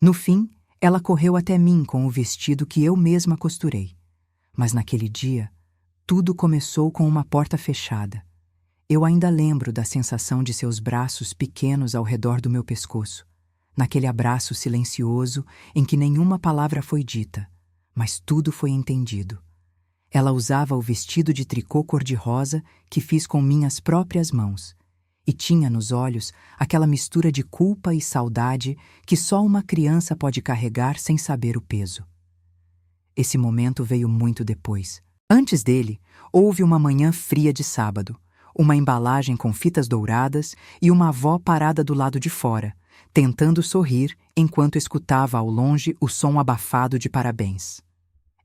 No fim, ela correu até mim com o vestido que eu mesma costurei. Mas naquele dia, tudo começou com uma porta fechada. Eu ainda lembro da sensação de seus braços pequenos ao redor do meu pescoço, naquele abraço silencioso em que nenhuma palavra foi dita, mas tudo foi entendido. Ela usava o vestido de tricô cor-de-rosa que fiz com minhas próprias mãos, e tinha nos olhos aquela mistura de culpa e saudade que só uma criança pode carregar sem saber o peso. Esse momento veio muito depois. Antes dele, houve uma manhã fria de sábado, uma embalagem com fitas douradas e uma avó parada do lado de fora, tentando sorrir enquanto escutava ao longe o som abafado de parabéns.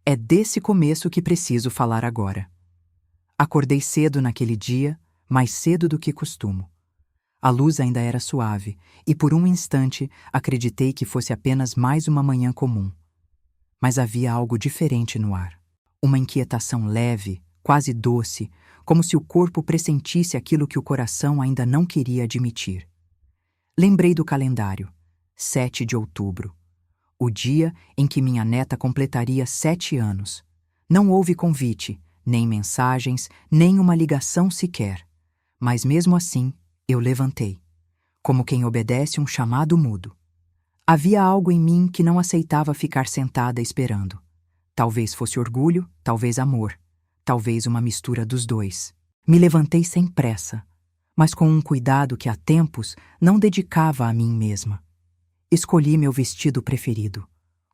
É desse começo que preciso falar agora. Acordei cedo naquele dia, mais cedo do que costumo. A luz ainda era suave, e por um instante acreditei que fosse apenas mais uma manhã comum. Mas havia algo diferente no ar. Uma inquietação leve, quase doce, como se o corpo pressentisse aquilo que o coração ainda não queria admitir. Lembrei do calendário, 7 de outubro. O dia em que minha neta completaria 7 anos. Não houve convite, nem mensagens, nem uma ligação sequer. Mas mesmo assim, eu levantei, como quem obedece um chamado mudo. Havia algo em mim que não aceitava ficar sentada esperando. Talvez fosse orgulho, talvez amor, talvez uma mistura dos dois. Me levantei sem pressa, mas com um cuidado que há tempos não dedicava a mim mesma. Escolhi meu vestido preferido,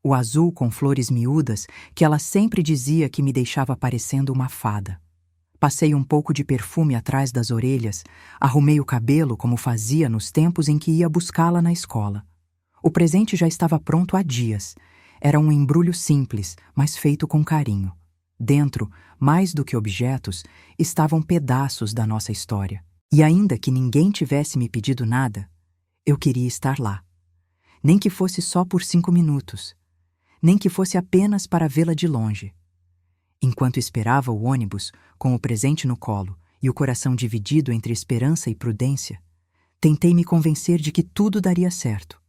o azul com flores miúdas que ela sempre dizia que me deixava parecendo uma fada. Passei um pouco de perfume atrás das orelhas, arrumei o cabelo como fazia nos tempos em que ia buscá-la na escola. O presente já estava pronto há dias. Era um embrulho simples, mas feito com carinho. Dentro, mais do que objetos, estavam pedaços da nossa história. E ainda que ninguém tivesse me pedido nada, eu queria estar lá. Nem que fosse só por 5 minutos. Nem que fosse apenas para vê-la de longe. Enquanto esperava o ônibus, com o presente no colo e o coração dividido entre esperança e prudência, tentei me convencer de que tudo daria certo.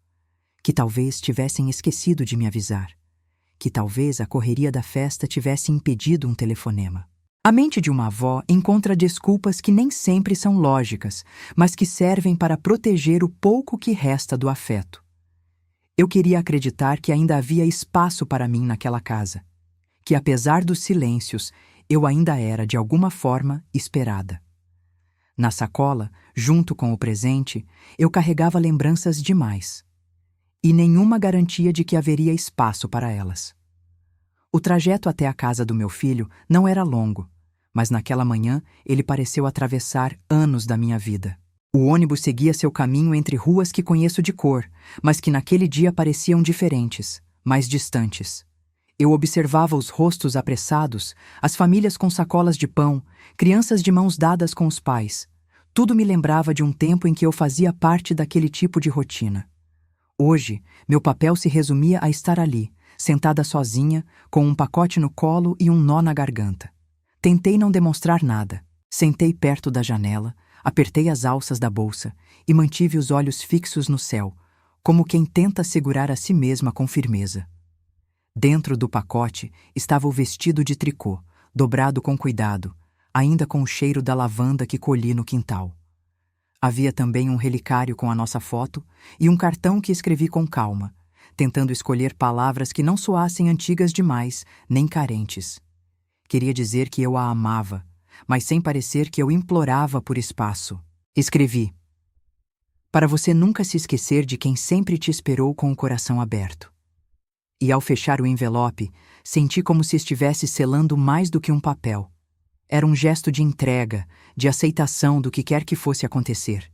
Que talvez tivessem esquecido de me avisar. Que talvez a correria da festa tivesse impedido um telefonema. A mente de uma avó encontra desculpas que nem sempre são lógicas, mas que servem para proteger o pouco que resta do afeto. Eu queria acreditar que ainda havia espaço para mim naquela casa, que apesar dos silêncios, eu ainda era, de alguma forma, esperada. Na sacola, junto com o presente, eu carregava lembranças demais, e nenhuma garantia de que haveria espaço para elas. O trajeto até a casa do meu filho não era longo, mas naquela manhã ele pareceu atravessar anos da minha vida. O ônibus seguia seu caminho entre ruas que conheço de cor, mas que naquele dia pareciam diferentes, mais distantes. Eu observava os rostos apressados, as famílias com sacolas de pão, crianças de mãos dadas com os pais. Tudo me lembrava de um tempo em que eu fazia parte daquele tipo de rotina. Hoje, meu papel se resumia a estar ali, sentada sozinha, com um pacote no colo e um nó na garganta. Tentei não demonstrar nada. Sentei perto da janela, apertei as alças da bolsa e mantive os olhos fixos no céu, como quem tenta segurar a si mesma com firmeza. Dentro do pacote estava o vestido de tricô, dobrado com cuidado, ainda com o cheiro da lavanda que colhi no quintal. Havia também um relicário com a nossa foto e um cartão que escrevi com calma, tentando escolher palavras que não soassem antigas demais, nem carentes. Queria dizer que eu a amava, mas sem parecer que eu implorava por espaço. Escrevi: para você nunca se esquecer de quem sempre te esperou com o coração aberto. E ao fechar o envelope, senti como se estivesse selando mais do que um papel. Era um gesto de entrega, de aceitação do que quer que fosse acontecer.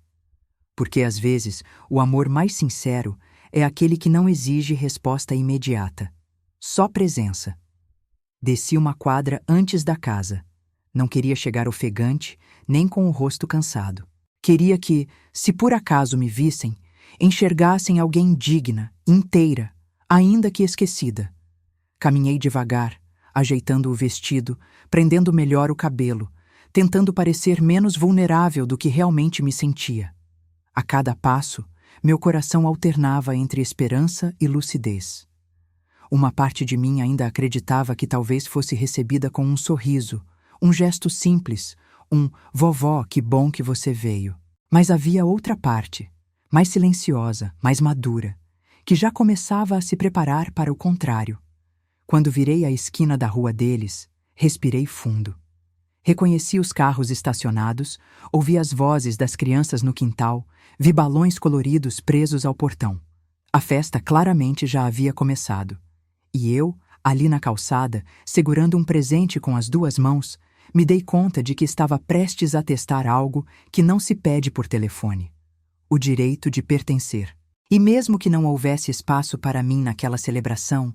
Porque às vezes o amor mais sincero é aquele que não exige resposta imediata, só presença. Desci uma quadra antes da casa. Não queria chegar ofegante, nem com o rosto cansado. Queria que, se por acaso me vissem, enxergassem alguém digna, inteira, ainda que esquecida. Caminhei devagar, ajeitando o vestido, prendendo melhor o cabelo, tentando parecer menos vulnerável do que realmente me sentia. A cada passo, meu coração alternava entre esperança e lucidez. Uma parte de mim ainda acreditava que talvez fosse recebida com um sorriso, um gesto simples, um "vovó, que bom que você veio". Mas havia outra parte, mais silenciosa, mais madura, que já começava a se preparar para o contrário. Quando virei a esquina da rua deles, respirei fundo. Reconheci os carros estacionados, ouvi as vozes das crianças no quintal, vi balões coloridos presos ao portão. A festa claramente já havia começado. E eu, ali na calçada, segurando um presente com as duas mãos, me dei conta de que estava prestes a testar algo que não se pede por telefone: o direito de pertencer. E mesmo que não houvesse espaço para mim naquela celebração,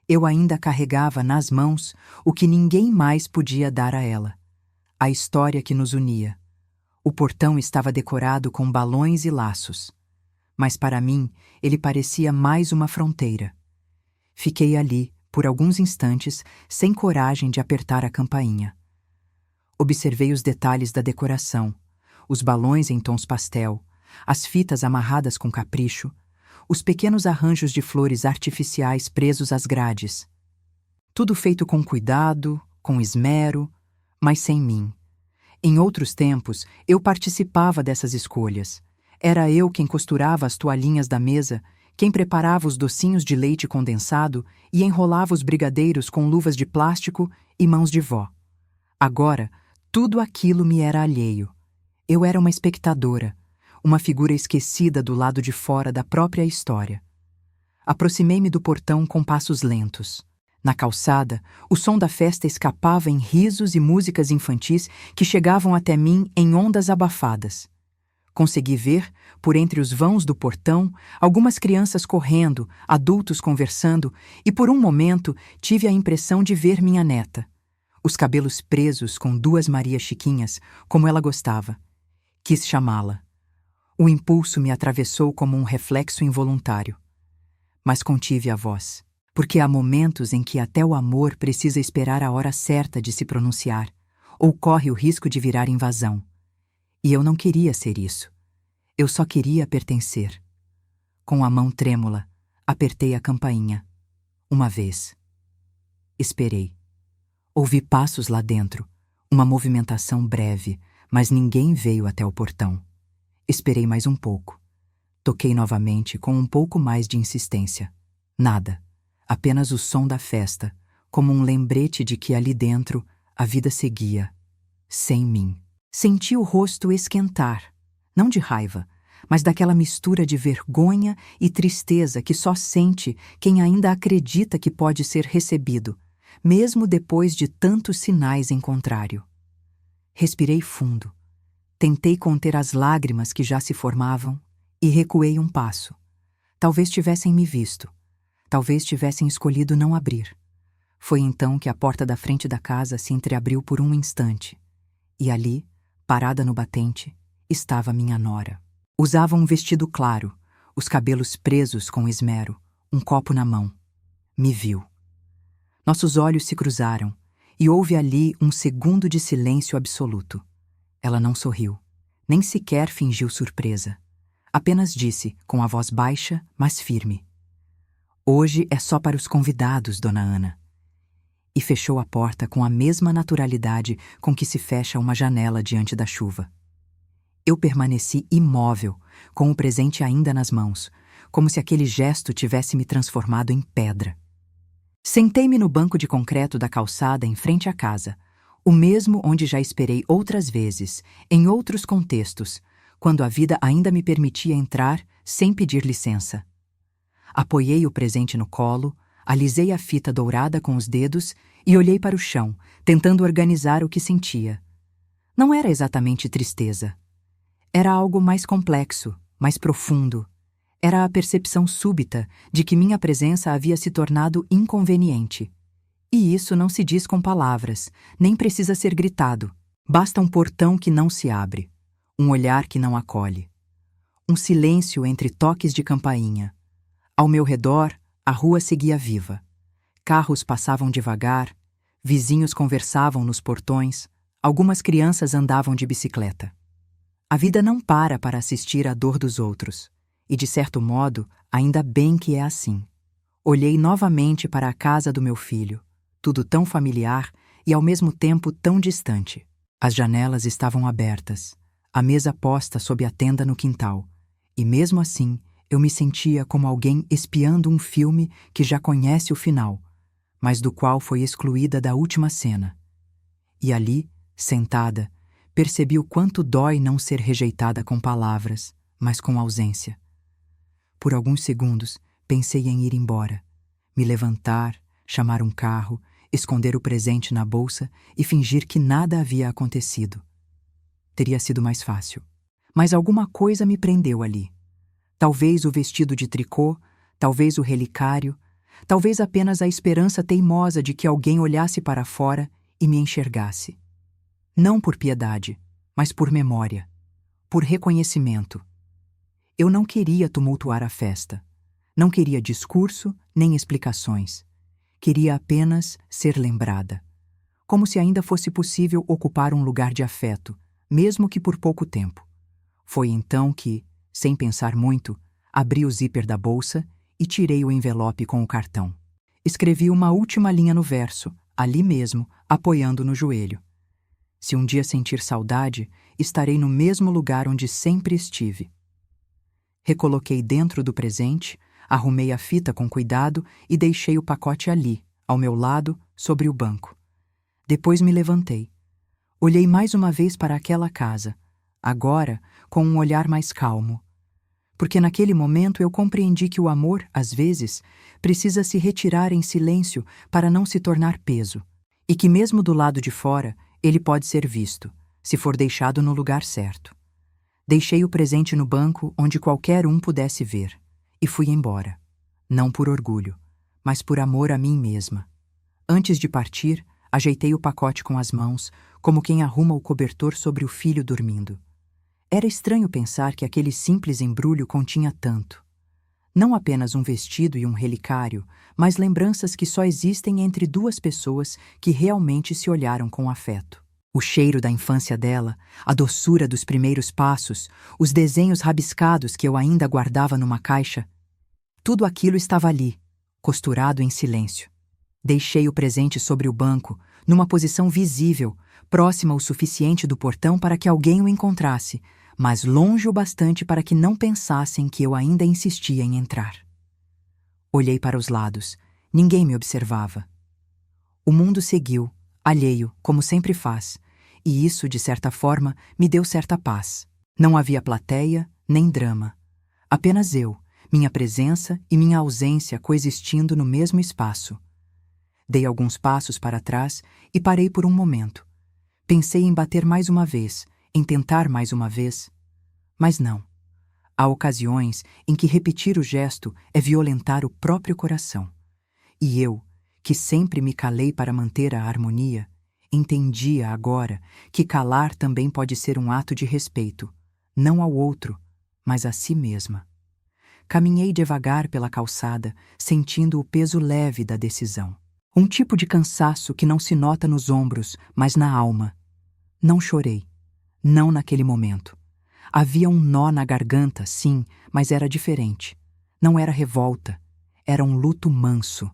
eu ainda carregava nas mãos o que ninguém mais podia dar a ela: a história que nos unia. O portão estava decorado com balões e laços, mas para mim ele parecia mais uma fronteira. Fiquei ali, por alguns instantes, sem coragem de apertar a campainha. Observei os detalhes da decoração, os balões em tons pastel, as fitas amarradas com capricho, os pequenos arranjos de flores artificiais presos às grades. Tudo feito com cuidado, com esmero, mas sem mim. Em outros tempos, eu participava dessas escolhas. Era eu quem costurava as toalhinhas da mesa, quem preparava os docinhos de leite condensado e enrolava os brigadeiros com luvas de plástico e mãos de vó. Agora, tudo aquilo me era alheio. Eu era uma espectadora, uma figura esquecida do lado de fora da própria história. Aproximei-me do portão com passos lentos. Na calçada, o som da festa escapava em risos e músicas infantis que chegavam até mim em ondas abafadas. Consegui ver, por entre os vãos do portão, algumas crianças correndo, adultos conversando, e por um momento tive a impressão de ver minha neta. Os cabelos presos com duas Marias Chiquinhas, como ela gostava. Quis chamá-la. O impulso me atravessou como um reflexo involuntário. Mas contive a voz, porque há momentos em que até o amor precisa esperar a hora certa de se pronunciar, ou corre o risco de virar invasão. E eu não queria ser isso. Eu só queria pertencer. Com a mão trêmula, apertei a campainha. Uma vez. Esperei. Ouvi passos lá dentro, uma movimentação breve, mas ninguém veio até o portão. Esperei mais um pouco. Toquei novamente com um pouco mais de insistência. Nada. Apenas o som da festa, como um lembrete de que ali dentro a vida seguia, sem mim. Senti o rosto esquentar, não de raiva, mas daquela mistura de vergonha e tristeza que só sente quem ainda acredita que pode ser recebido, mesmo depois de tantos sinais em contrário. Respirei fundo, tentei conter as lágrimas que já se formavam e recuei um passo. Talvez tivessem me visto, talvez tivessem escolhido não abrir. Foi então que a porta da frente da casa se entreabriu por um instante, e ali, parada no batente, estava minha nora. Usava um vestido claro, os cabelos presos com esmero, um copo na mão. Me viu. Nossos olhos se cruzaram, e houve ali um segundo de silêncio absoluto. Ela não sorriu, nem sequer fingiu surpresa. Apenas disse, com a voz baixa, mas firme: "Hoje é só para os convidados, Dona Ana." E fechou a porta com a mesma naturalidade com que se fecha uma janela diante da chuva. Eu permaneci imóvel, com o presente ainda nas mãos, como se aquele gesto tivesse me transformado em pedra. Sentei-me no banco de concreto da calçada em frente à casa, o mesmo onde já esperei outras vezes, em outros contextos, quando a vida ainda me permitia entrar sem pedir licença. Apoiei o presente no colo, alisei a fita dourada com os dedos e olhei para o chão, tentando organizar o que sentia. Não era exatamente tristeza. Era algo mais complexo, mais profundo. Era a percepção súbita de que minha presença havia se tornado inconveniente. E isso não se diz com palavras, nem precisa ser gritado. Basta um portão que não se abre, um olhar que não acolhe. Um silêncio entre toques de campainha. Ao meu redor, a rua seguia viva. Carros passavam devagar, vizinhos conversavam nos portões, algumas crianças andavam de bicicleta. A vida não para assistir à dor dos outros, E, de certo modo, ainda bem que é assim. Olhei novamente para a casa do meu filho, tudo tão familiar e ao mesmo tempo tão distante. As janelas estavam abertas, a mesa posta sob a tenda no quintal, e mesmo assim eu me sentia como alguém espiando um filme que já conhece o final, mas do qual foi excluída da última cena. E ali, sentada, percebi o quanto dói não ser rejeitada com palavras, mas com ausência. Por alguns segundos, pensei em ir embora, me levantar, chamar um carro, esconder o presente na bolsa e fingir que nada havia acontecido. Teria sido mais fácil. Mas alguma coisa me prendeu ali. Talvez o vestido de tricô, talvez o relicário, talvez apenas a esperança teimosa de que alguém olhasse para fora e me enxergasse. Não por piedade, mas por memória, por reconhecimento. Eu não queria tumultuar a festa. Não queria discurso nem explicações. Queria apenas ser lembrada. Como se ainda fosse possível ocupar um lugar de afeto, mesmo que por pouco tempo. Foi então que, sem pensar muito, abri o zíper da bolsa e tirei o envelope com o cartão. Escrevi uma última linha no verso, ali mesmo, apoiando no joelho. Se um dia sentir saudade, estarei no mesmo lugar onde sempre estive. Recoloquei dentro do presente, arrumei a fita com cuidado e deixei o pacote ali, ao meu lado, sobre o banco. Depois me levantei. Olhei mais uma vez para aquela casa, agora com um olhar mais calmo. Porque naquele momento eu compreendi que o amor, às vezes, precisa se retirar em silêncio para não se tornar peso, e que mesmo do lado de fora ele pode ser visto, se for deixado no lugar certo. Deixei o presente no banco onde qualquer um pudesse ver, e fui embora. Não por orgulho, mas por amor a mim mesma. Antes de partir, ajeitei o pacote com as mãos, como quem arruma o cobertor sobre o filho dormindo. Era estranho pensar que aquele simples embrulho continha tanto. Não apenas um vestido e um relicário, mas lembranças que só existem entre duas pessoas que realmente se olharam com afeto. O cheiro da infância dela, a doçura dos primeiros passos, os desenhos rabiscados que eu ainda guardava numa caixa, tudo aquilo estava ali, costurado em silêncio. Deixei o presente sobre o banco, numa posição visível, próxima o suficiente do portão para que alguém o encontrasse, mas longe o bastante para que não pensassem que eu ainda insistia em entrar. Olhei para os lados. Ninguém me observava. O mundo seguiu, alheio, como sempre faz, e isso, de certa forma, me deu certa paz. Não havia plateia, nem drama. Apenas eu, minha presença e minha ausência coexistindo no mesmo espaço. Dei alguns passos para trás e parei por um momento. Pensei em bater mais uma vez, em tentar mais uma vez. Mas não. Há ocasiões em que repetir o gesto é violentar o próprio coração. E eu, que sempre me calei para manter a harmonia, entendia agora que calar também pode ser um ato de respeito, não ao outro, mas a si mesma. Caminhei devagar pela calçada, sentindo o peso leve da decisão. Um tipo de cansaço que não se nota nos ombros, mas na alma. Não chorei. Não naquele momento. Havia um nó na garganta, sim, mas era diferente. Não era revolta. Era um luto manso.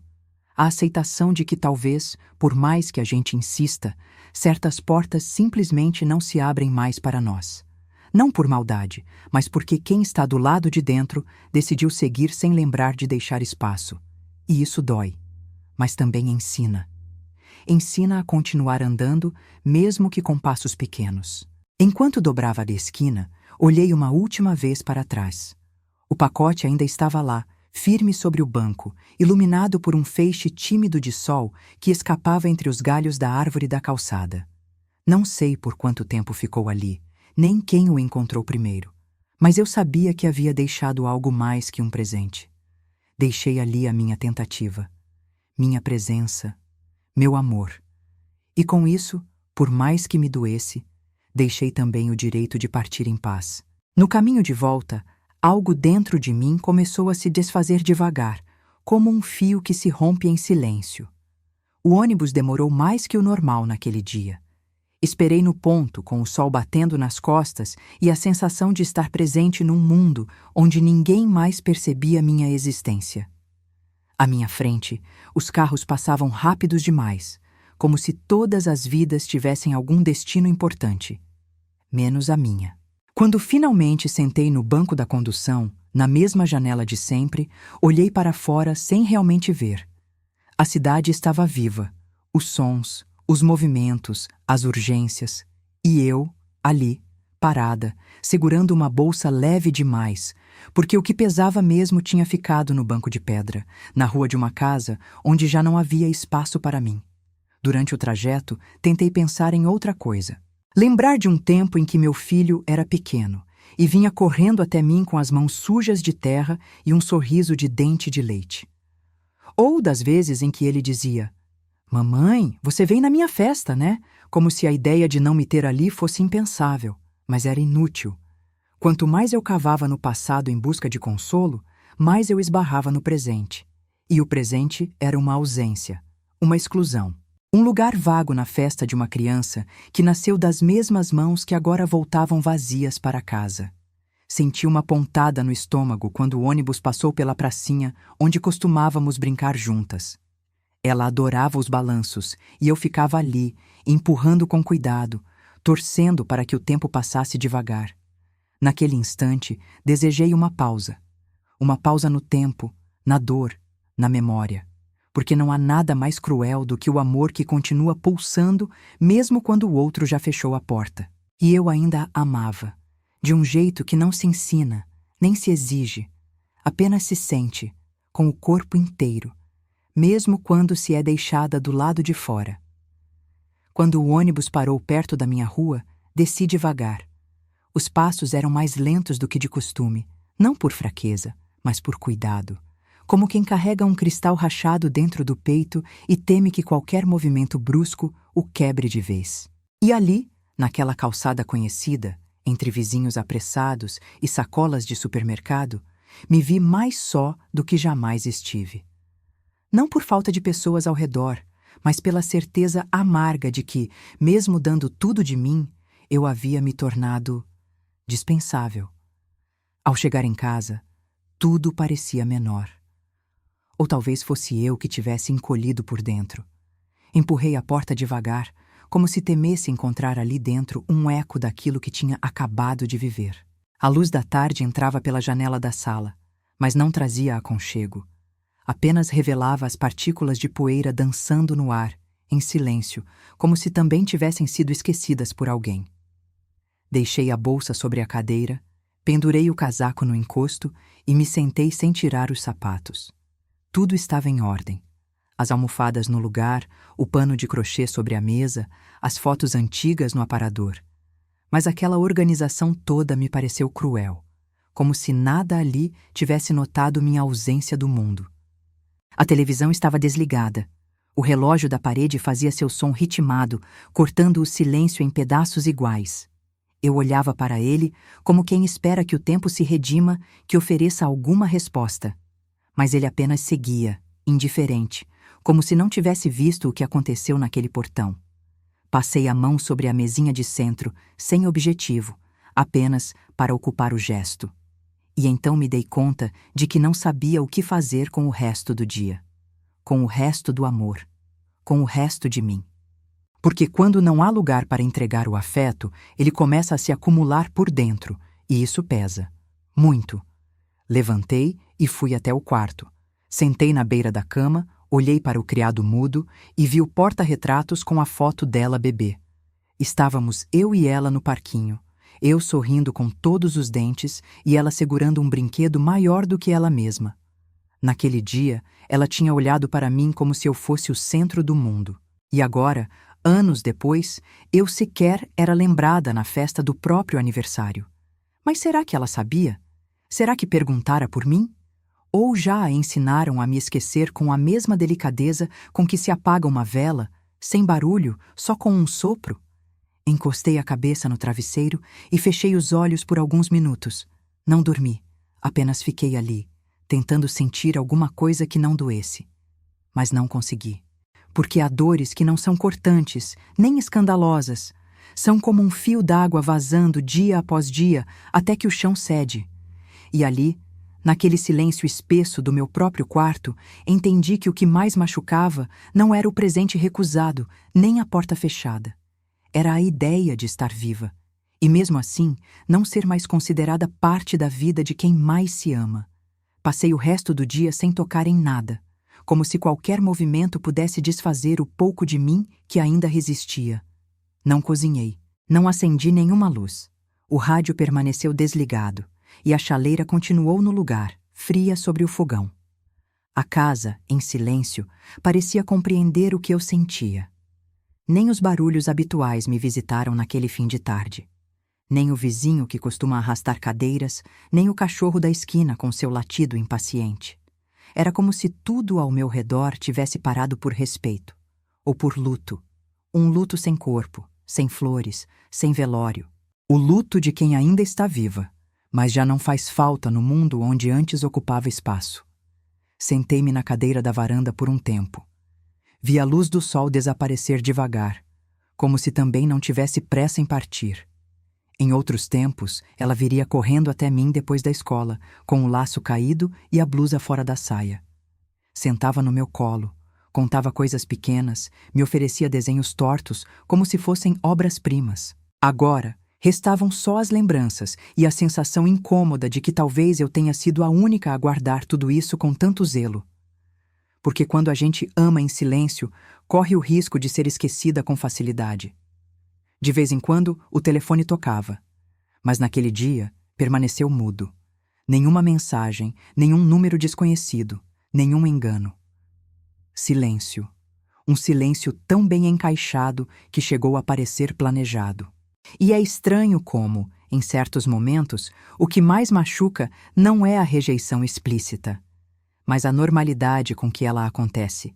A aceitação de que talvez, por mais que a gente insista, certas portas simplesmente não se abrem mais para nós. Não por maldade, mas porque quem está do lado de dentro decidiu seguir sem lembrar de deixar espaço. E isso dói, mas também ensina. Ensina a continuar andando, mesmo que com passos pequenos. Enquanto dobrava a esquina, olhei uma última vez para trás. O pacote ainda estava lá, firme sobre o banco, iluminado por um feixe tímido de sol que escapava entre os galhos da árvore da calçada. Não sei por quanto tempo ficou ali, nem quem o encontrou primeiro, mas eu sabia que havia deixado algo mais que um presente. Deixei ali a minha tentativa, minha presença, meu amor. E com isso, por mais que me doesse, deixei também o direito de partir em paz. No caminho de volta, algo dentro de mim começou a se desfazer devagar, como um fio que se rompe em silêncio. O ônibus demorou mais que o normal naquele dia. Esperei no ponto, com o sol batendo nas costas e a sensação de estar presente num mundo onde ninguém mais percebia minha existência. À minha frente, os carros passavam rápidos demais, como se todas as vidas tivessem algum destino importante, menos a minha. Quando finalmente sentei no banco da condução, na mesma janela de sempre, olhei para fora sem realmente ver. A cidade estava viva, os sons, os movimentos, as urgências, e eu, ali, parada, segurando uma bolsa leve demais, porque o que pesava mesmo tinha ficado no banco de pedra, na rua de uma casa onde já não havia espaço para mim. Durante o trajeto, tentei pensar em outra coisa. Lembrar de um tempo em que meu filho era pequeno e vinha correndo até mim com as mãos sujas de terra e um sorriso de dente de leite. Ou das vezes em que ele dizia: "Mamãe, você vem na minha festa, né?" Como se a ideia de não me ter ali fosse impensável, mas era inútil. Quanto mais eu cavava no passado em busca de consolo, mais eu esbarrava no presente. E o presente era uma ausência, uma exclusão. Um lugar vago na festa de uma criança que nasceu das mesmas mãos que agora voltavam vazias para casa. Senti uma pontada no estômago quando o ônibus passou pela pracinha onde costumávamos brincar juntas. Ela adorava os balanços e eu ficava ali, empurrando com cuidado, torcendo para que o tempo passasse devagar. Naquele instante, desejei uma pausa. Uma pausa no tempo, na dor, na memória. Porque não há nada mais cruel do que o amor que continua pulsando mesmo quando o outro já fechou a porta. E eu ainda a amava, de um jeito que não se ensina, nem se exige, apenas se sente, com o corpo inteiro, mesmo quando se é deixada do lado de fora. Quando o ônibus parou perto da minha rua, desci devagar. Os passos eram mais lentos do que de costume, não por fraqueza, mas por cuidado, como quem carrega um cristal rachado dentro do peito e teme que qualquer movimento brusco o quebre de vez. E ali, naquela calçada conhecida, entre vizinhos apressados e sacolas de supermercado, me vi mais só do que jamais estive. Não por falta de pessoas ao redor, mas pela certeza amarga de que, mesmo dando tudo de mim, eu havia me tornado dispensável. Ao chegar em casa, tudo parecia menor. Ou talvez fosse eu que tivesse encolhido por dentro. Empurrei a porta devagar, como se temesse encontrar ali dentro um eco daquilo que tinha acabado de viver. A luz da tarde entrava pela janela da sala, mas não trazia aconchego. Apenas revelava as partículas de poeira dançando no ar, em silêncio, como se também tivessem sido esquecidas por alguém. Deixei a bolsa sobre a cadeira, pendurei o casaco no encosto e me sentei sem tirar os sapatos. Tudo estava em ordem. As almofadas no lugar, o pano de crochê sobre a mesa, as fotos antigas no aparador. Mas aquela organização toda me pareceu cruel, como se nada ali tivesse notado minha ausência do mundo. A televisão estava desligada. O relógio da parede fazia seu som ritmado, cortando o silêncio em pedaços iguais. Eu olhava para ele como quem espera que o tempo se redima, que ofereça alguma resposta. Mas ele apenas seguia, indiferente, como se não tivesse visto o que aconteceu naquele portão. Passei a mão sobre a mesinha de centro, sem objetivo, apenas para ocupar o gesto. E então me dei conta de que não sabia o que fazer com o resto do dia, com o resto do amor, com o resto de mim. Porque quando não há lugar para entregar o afeto, ele começa a se acumular por dentro, e isso pesa. Muito. Levantei e fui até o quarto. Sentei na beira da cama, olhei para o criado mudo e vi o porta-retratos com a foto dela bebê. Estávamos eu e ela no parquinho, eu sorrindo com todos os dentes e ela segurando um brinquedo maior do que ela mesma. Naquele dia, ela tinha olhado para mim como se eu fosse o centro do mundo. E agora, anos depois, eu sequer era lembrada na festa do próprio aniversário. Mas será que ela sabia? Será que perguntara por mim? Ou já a ensinaram a me esquecer com a mesma delicadeza com que se apaga uma vela, sem barulho, só com um sopro? Encostei a cabeça no travesseiro e fechei os olhos por alguns minutos. Não dormi, apenas fiquei ali, tentando sentir alguma coisa que não doesse. Mas não consegui. Porque há dores que não são cortantes, nem escandalosas, São como um fio d'água vazando dia após dia até que o chão cede. E ali, naquele silêncio espesso do meu próprio quarto, entendi que o que mais machucava não era o presente recusado, nem a porta fechada. Era a ideia de estar viva. E mesmo assim, não ser mais considerada parte da vida de quem mais se ama. Passei o resto do dia sem tocar em nada, como se qualquer movimento pudesse desfazer o pouco de mim que ainda resistia. Não cozinhei, não acendi nenhuma luz. O rádio permaneceu desligado, e a chaleira continuou no lugar, fria sobre o fogão. A casa, em silêncio, parecia compreender o que eu sentia. Nem os barulhos habituais me visitaram naquele fim de tarde. Nem o vizinho que costuma arrastar cadeiras, nem o cachorro da esquina com seu latido impaciente. Era como se tudo ao meu redor tivesse parado por respeito, ou por luto. Um luto sem corpo, sem flores, sem velório. O luto de quem ainda está viva, mas já não faz falta no mundo onde antes ocupava espaço. Sentei-me na cadeira da varanda por um tempo. Vi a luz do sol desaparecer devagar, como se também não tivesse pressa em partir. Em outros tempos, ela viria correndo até mim depois da escola, com o laço caído e a blusa fora da saia. Sentava no meu colo, contava coisas pequenas, me oferecia desenhos tortos como se fossem obras-primas. Agora, restavam só as lembranças e a sensação incômoda de que talvez eu tenha sido a única a guardar tudo isso com tanto zelo. Porque quando a gente ama em silêncio, corre o risco de ser esquecida com facilidade. De vez em quando, o telefone tocava. Mas naquele dia, permaneceu mudo. Nenhuma mensagem, nenhum número desconhecido, nenhum engano. Silêncio. Um silêncio tão bem encaixado que chegou a parecer planejado. E é estranho como, em certos momentos, o que mais machuca não é a rejeição explícita, mas a normalidade com que ela acontece.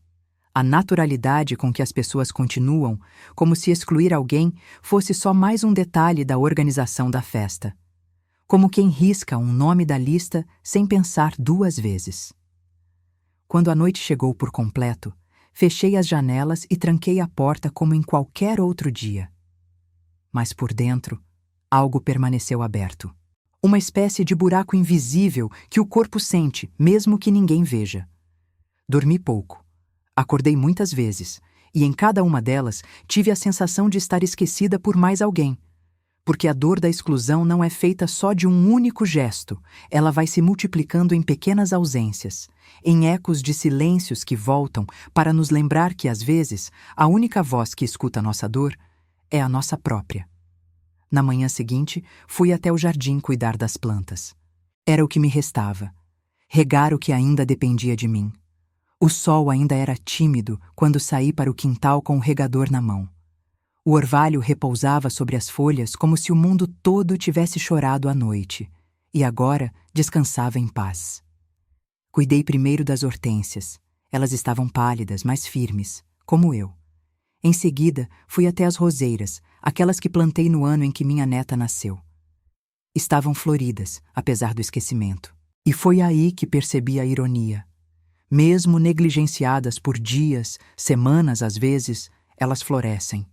A naturalidade com que as pessoas continuam, como se excluir alguém fosse só mais um detalhe da organização da festa. Como quem risca um nome da lista sem pensar duas vezes. Quando a noite chegou por completo, fechei as janelas e tranquei a porta como em qualquer outro dia. Mas por dentro, algo permaneceu aberto. Uma espécie de buraco invisível que o corpo sente, mesmo que ninguém veja. Dormi pouco. Acordei muitas vezes, e em cada uma delas tive a sensação de estar esquecida por mais alguém. Porque a dor da exclusão não é feita só de um único gesto, ela vai se multiplicando em pequenas ausências, em ecos de silêncios que voltam para nos lembrar que, às vezes, a única voz que escuta a nossa dor é a nossa própria. Na manhã seguinte, fui até o jardim cuidar das plantas. Era o que me restava, regar o que ainda dependia de mim. O sol ainda era tímido quando saí para o quintal com o regador na mão. O orvalho repousava sobre as folhas como se o mundo todo tivesse chorado à noite, e agora descansava em paz. Cuidei primeiro das hortênsias. Elas estavam pálidas, mas firmes, como eu. Em seguida, fui até as roseiras, aquelas que plantei no ano em que minha neta nasceu. Estavam floridas, apesar do esquecimento. E foi aí que percebi a ironia. Mesmo negligenciadas por dias, semanas às vezes, elas florescem.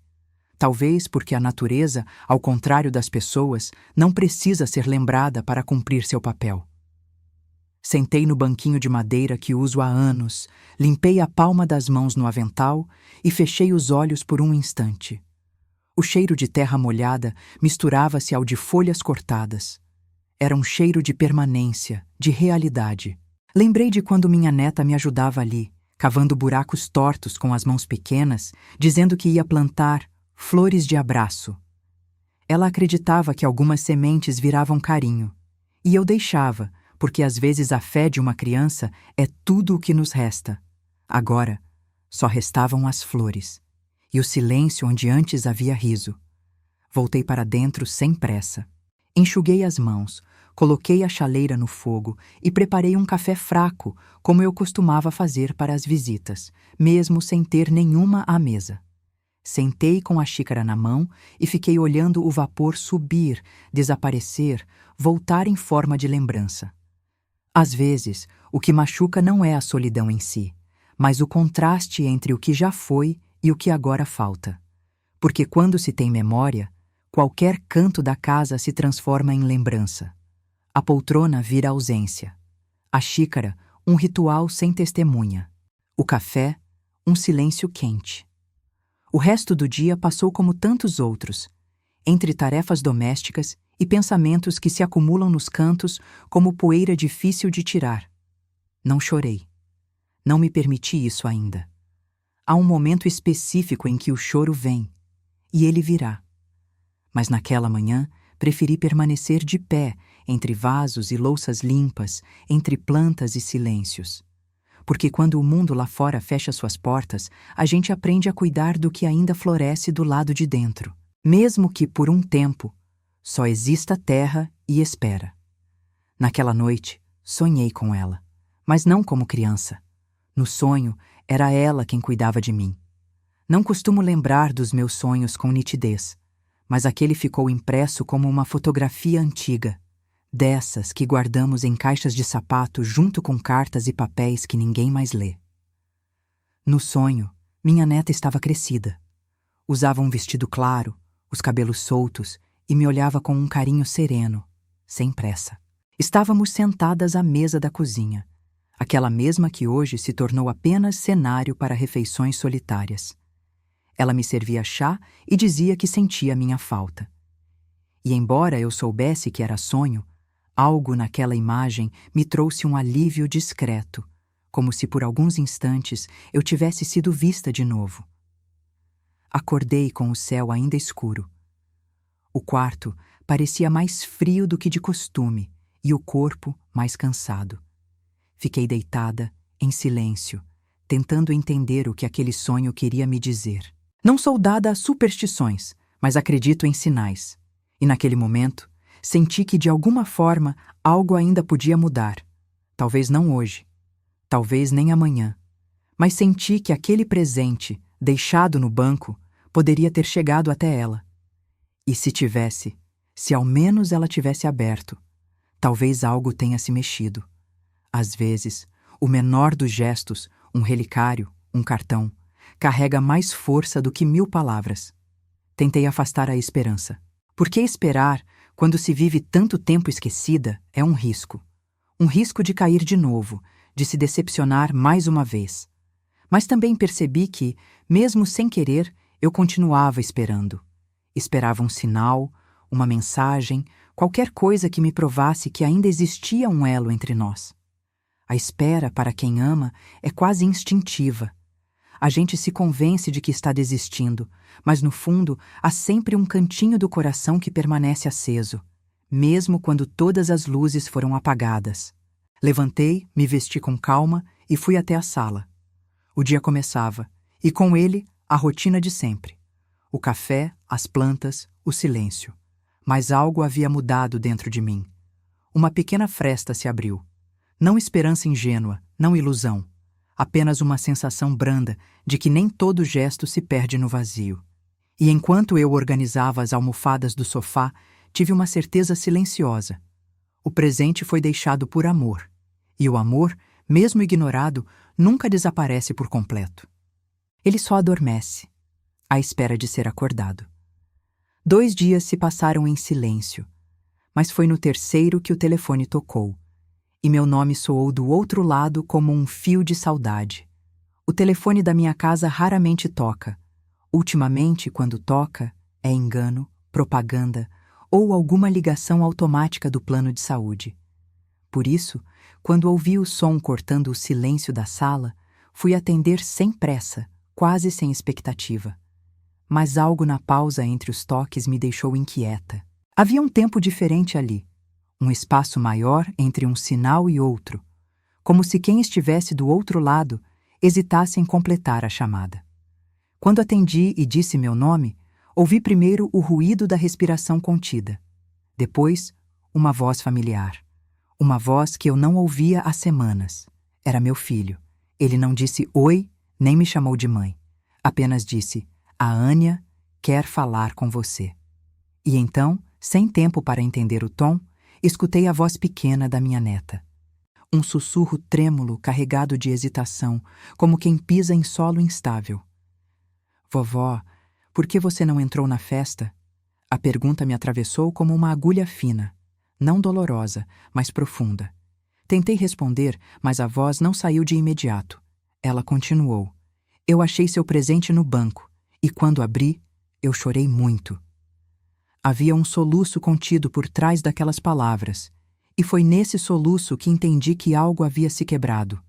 Talvez porque a natureza, ao contrário das pessoas, não precisa ser lembrada para cumprir seu papel. Sentei no banquinho de madeira que uso há anos, limpei a palma das mãos no avental e fechei os olhos por um instante. O cheiro de terra molhada misturava-se ao de folhas cortadas. Era um cheiro de permanência, de realidade. Lembrei de quando minha neta me ajudava ali, cavando buracos tortos com as mãos pequenas, dizendo que ia plantar flores de abraço. Ela acreditava que algumas sementes viravam carinho. E eu deixava, porque às vezes a fé de uma criança é tudo o que nos resta. Agora, só restavam as flores, e o silêncio onde antes havia riso. Voltei para dentro sem pressa. Enxuguei as mãos, coloquei a chaleira no fogo e preparei um café fraco, como eu costumava fazer para as visitas, mesmo sem ter nenhuma à mesa. Sentei com a xícara na mão e fiquei olhando o vapor subir, desaparecer, voltar em forma de lembrança. Às vezes, o que machuca não é a solidão em si, mas o contraste entre o que já foi e o que agora falta. Porque quando se tem memória, Qualquer canto da casa se transforma em lembrança. A poltrona vira ausência. A xícara, um ritual sem testemunha. O café, um silêncio quente. O resto do dia passou como tantos outros, entre tarefas domésticas e pensamentos que se acumulam nos cantos como poeira difícil de tirar. Não chorei. Não me permiti isso ainda. Há um momento específico em que o choro vem, e ele virá. Mas naquela manhã, preferi permanecer de pé, entre vasos e louças limpas, entre plantas e silêncios. Porque quando o mundo lá fora fecha suas portas, a gente aprende a cuidar do que ainda floresce do lado de dentro, mesmo que, por um tempo, só exista terra e espera. Naquela noite, sonhei com ela, mas não como criança. No sonho, era ela quem cuidava de mim. Não costumo lembrar dos meus sonhos com nitidez, mas aquele ficou impresso como uma fotografia antiga, dessas que guardamos em caixas de sapato junto com cartas e papéis que ninguém mais lê. No sonho, minha neta estava crescida. Usava um vestido claro, os cabelos soltos e me olhava com um carinho sereno, sem pressa. Estávamos sentadas à mesa da cozinha, aquela mesma que hoje se tornou apenas cenário para refeições solitárias. Ela me servia chá e dizia que sentia minha falta. E embora eu soubesse que era sonho, algo naquela imagem me trouxe um alívio discreto, como se por alguns instantes eu tivesse sido vista de novo. Acordei com o céu ainda escuro. O quarto parecia mais frio do que de costume e o corpo mais cansado. Fiquei deitada, em silêncio, tentando entender o que aquele sonho queria me dizer. Não sou dada a superstições, mas acredito em sinais. E naquele momento, senti que de alguma forma algo ainda podia mudar. Talvez não hoje, talvez nem amanhã, mas senti que aquele presente, deixado no banco, poderia ter chegado até ela. E se tivesse, se ao menos ela tivesse aberto, talvez algo tenha se mexido. Às vezes, o menor dos gestos, um relicário, um cartão, carrega mais força do que 1000 palavras. Tentei afastar a esperança. Porque esperar, quando se vive tanto tempo esquecida, é um risco. Um risco de cair de novo, de se decepcionar mais uma vez. Mas também percebi que, mesmo sem querer, eu continuava esperando. Esperava um sinal, uma mensagem, qualquer coisa que me provasse que ainda existia um elo entre nós. A espera, para quem ama, é quase instintiva. A gente se convence de que está desistindo, mas no fundo há sempre um cantinho do coração que permanece aceso, mesmo quando todas as luzes foram apagadas. Levantei, me vesti com calma e fui até a sala. O dia começava, e com ele a rotina de sempre. O café, as plantas, o silêncio. Mas algo havia mudado dentro de mim. Uma pequena fresta se abriu. Não esperança ingênua, não ilusão. Apenas uma sensação branda de que nem todo gesto se perde no vazio. E enquanto eu organizava as almofadas do sofá, tive uma certeza silenciosa. O presente foi deixado por amor. E o amor, mesmo ignorado, nunca desaparece por completo. Ele só adormece, à espera de ser acordado. 2 dias se passaram em silêncio, mas foi no terceiro que o telefone tocou. E meu nome soou do outro lado como um fio de saudade. O telefone da minha casa raramente toca. Ultimamente, quando toca, é engano, propaganda ou alguma ligação automática do plano de saúde. Por isso, quando ouvi o som cortando o silêncio da sala, fui atender sem pressa, quase sem expectativa. Mas algo na pausa entre os toques me deixou inquieta. Havia um tempo diferente ali. Um espaço maior entre um sinal e outro, como se quem estivesse do outro lado hesitasse em completar a chamada. Quando atendi e disse meu nome, ouvi primeiro o ruído da respiração contida. Depois, uma voz familiar. Uma voz que eu não ouvia há semanas. Era meu filho. Ele não disse oi, nem me chamou de mãe. Apenas disse, a Ania quer falar com você. E então, sem tempo para entender o tom, escutei a voz pequena da minha neta. Um sussurro trêmulo carregado de hesitação, como quem pisa em solo instável. Vovó, por que você não entrou na festa? A pergunta me atravessou como uma agulha fina, não dolorosa, mas profunda. Tentei responder, mas a voz não saiu de imediato. Ela continuou. Eu achei seu presente no banco, e quando abri, eu chorei muito. Havia um soluço contido por trás daquelas palavras, e foi nesse soluço que entendi que algo havia se quebrado.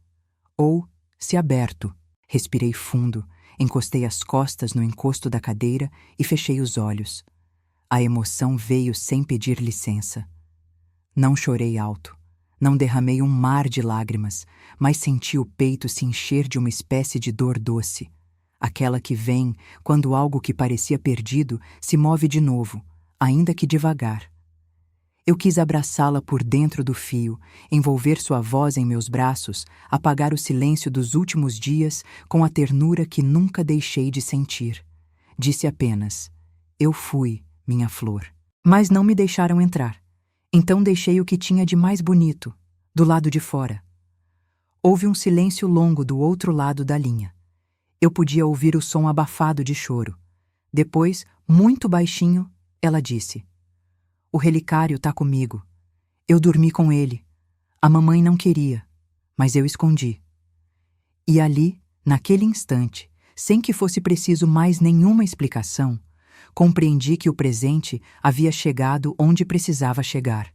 Ou se aberto. Respirei fundo, encostei as costas no encosto da cadeira e fechei os olhos. A emoção veio sem pedir licença. Não chorei alto, não derramei um mar de lágrimas, mas senti o peito se encher de uma espécie de dor doce, aquela que vem quando algo que parecia perdido se move de novo, ainda que devagar. Eu quis abraçá-la por dentro do fio, envolver sua voz em meus braços, apagar o silêncio dos últimos dias com a ternura que nunca deixei de sentir. Disse apenas: eu fui, minha flor. Mas não me deixaram entrar. Então deixei o que tinha de mais bonito, do lado de fora. Houve um silêncio longo do outro lado da linha. Eu podia ouvir o som abafado de choro. Depois, muito baixinho, ela disse: o relicário tá comigo. Eu dormi com ele. A mamãe não queria, mas eu escondi. E ali, naquele instante, sem que fosse preciso mais nenhuma explicação, compreendi que o presente havia chegado onde precisava chegar.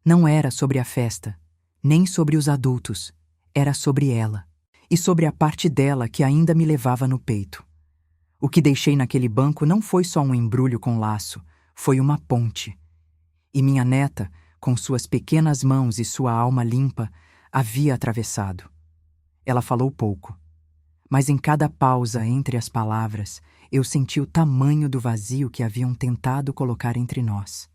Não era sobre a festa, nem sobre os adultos, era sobre ela, e sobre a parte dela que ainda me levava no peito. O que deixei naquele banco não foi só um embrulho com laço, foi uma ponte. E minha neta, com suas pequenas mãos e sua alma limpa, havia atravessado. Ela falou pouco, mas em cada pausa entre as palavras, eu senti o tamanho do vazio que haviam tentado colocar entre nós.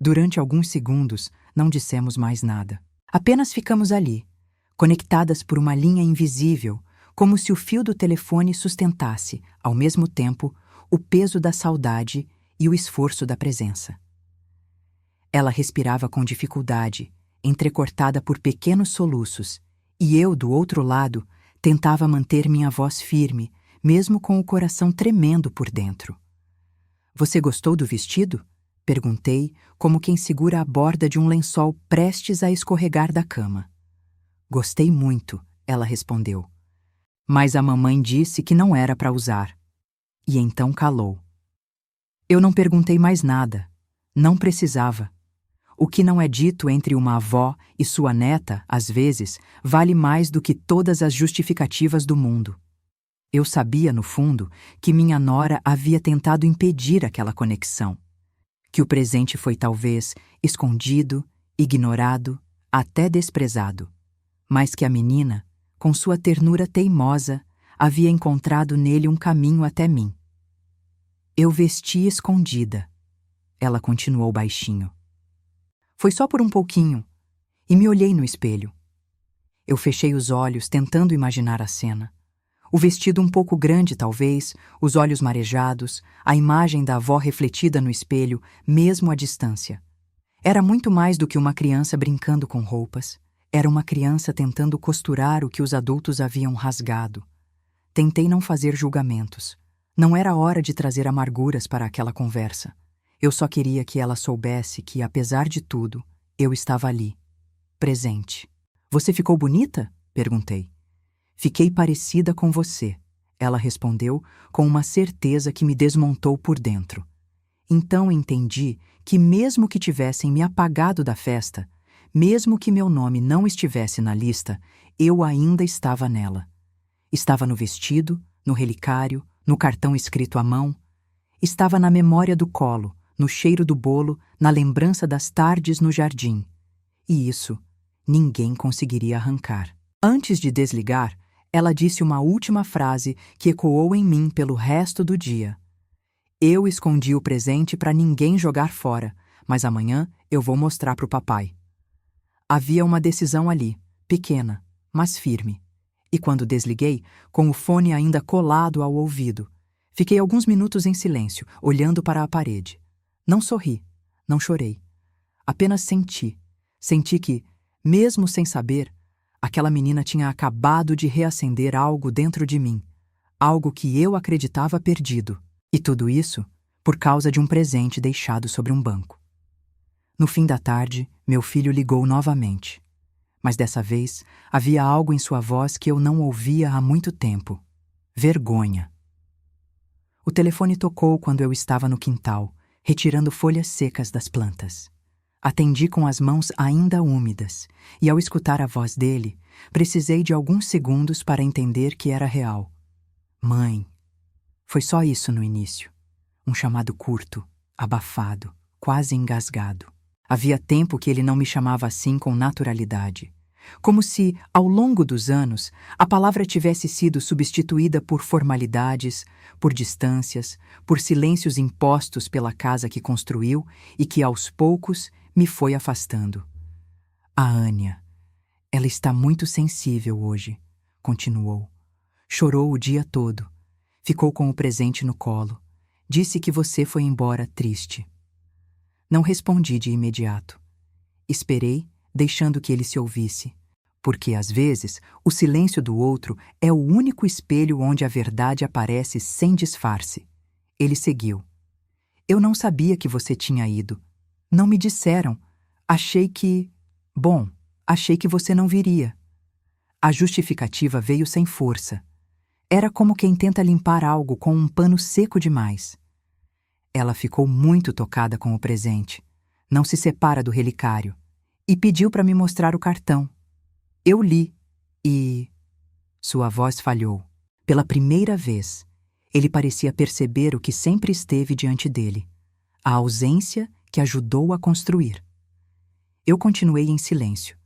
Durante alguns segundos, não dissemos mais nada. Apenas ficamos ali, conectadas por uma linha invisível, como se o fio do telefone sustentasse, ao mesmo tempo, o peso da saudade e o esforço da presença. Ela respirava com dificuldade, entrecortada por pequenos soluços, e eu, do outro lado, tentava manter minha voz firme, mesmo com o coração tremendo por dentro. Você gostou do vestido? Perguntei, como quem segura a borda de um lençol prestes a escorregar da cama. Gostei muito, ela respondeu. Mas a mamãe disse que não era para usar. E então calou. Eu não perguntei mais nada. Não precisava. O que não é dito entre uma avó e sua neta, às vezes, vale mais do que todas as justificativas do mundo. Eu sabia, no fundo, que minha nora havia tentado impedir aquela conexão. Que o presente foi talvez escondido, ignorado, até desprezado. Mas que a menina, com sua ternura teimosa, havia encontrado nele um caminho até mim. Eu vesti escondida. Ela continuou baixinho. Foi só por um pouquinho, e me olhei no espelho. Eu fechei os olhos, tentando imaginar a cena. O vestido um pouco grande, talvez, os olhos marejados, a imagem da avó refletida no espelho, mesmo à distância. Era muito mais do que uma criança brincando com roupas. Era uma criança tentando costurar o que os adultos haviam rasgado. Tentei não fazer julgamentos. Não era hora de trazer amarguras para aquela conversa. Eu só queria que ela soubesse que, apesar de tudo, eu estava ali, presente. Você ficou bonita? Perguntei. Fiquei parecida com você, ela respondeu com uma certeza que me desmontou por dentro. Então entendi que mesmo que tivessem me apagado da festa, mesmo que meu nome não estivesse na lista, eu ainda estava nela. Estava no vestido, no relicário, no cartão escrito à mão. Estava na memória do colo, no cheiro do bolo, na lembrança das tardes no jardim. E isso ninguém conseguiria arrancar. Antes de desligar, ela disse uma última frase que ecoou em mim pelo resto do dia. Eu escondi o presente para ninguém jogar fora, mas amanhã eu vou mostrar para o papai. Havia uma decisão ali, pequena, mas firme. E quando desliguei, com o fone ainda colado ao ouvido, fiquei alguns minutos em silêncio, olhando para a parede. Não sorri, não chorei. Apenas senti. Senti que, mesmo sem saber, aquela menina tinha acabado de reacender algo dentro de mim, algo que eu acreditava perdido. E tudo isso por causa de um presente deixado sobre um banco. No fim da tarde, meu filho ligou novamente. Mas dessa vez, havia algo em sua voz que eu não ouvia há muito tempo. Vergonha. O telefone tocou quando eu estava no quintal, retirando folhas secas das plantas. Atendi com as mãos ainda úmidas, e ao escutar a voz dele, precisei de alguns segundos para entender que era real. Mãe. Foi só isso no início. Um chamado curto, abafado, quase engasgado. Havia tempo que ele não me chamava assim com naturalidade. Como se, ao longo dos anos, a palavra tivesse sido substituída por formalidades, por distâncias, por silêncios impostos pela casa que construiu e que, aos poucos, me foi afastando. A Ania. Ela está muito sensível hoje, continuou. Chorou o dia todo. Ficou com o presente no colo. Disse que você foi embora triste. Não respondi de imediato. Esperei, deixando que ele se ouvisse, porque às vezes o silêncio do outro é o único espelho onde a verdade aparece sem disfarce. Ele seguiu. Eu não sabia que você tinha ido. Não me disseram. Achei que você não viria. A justificativa veio sem força. Era como quem tenta limpar algo com um pano seco demais. Ela ficou muito tocada com o presente. Não se separa do relicário. E pediu para me mostrar o cartão. Eu li e... Sua voz falhou. Pela primeira vez, ele parecia perceber o que sempre esteve diante dele. A ausência que ajudou a construir. Eu continuei em silêncio.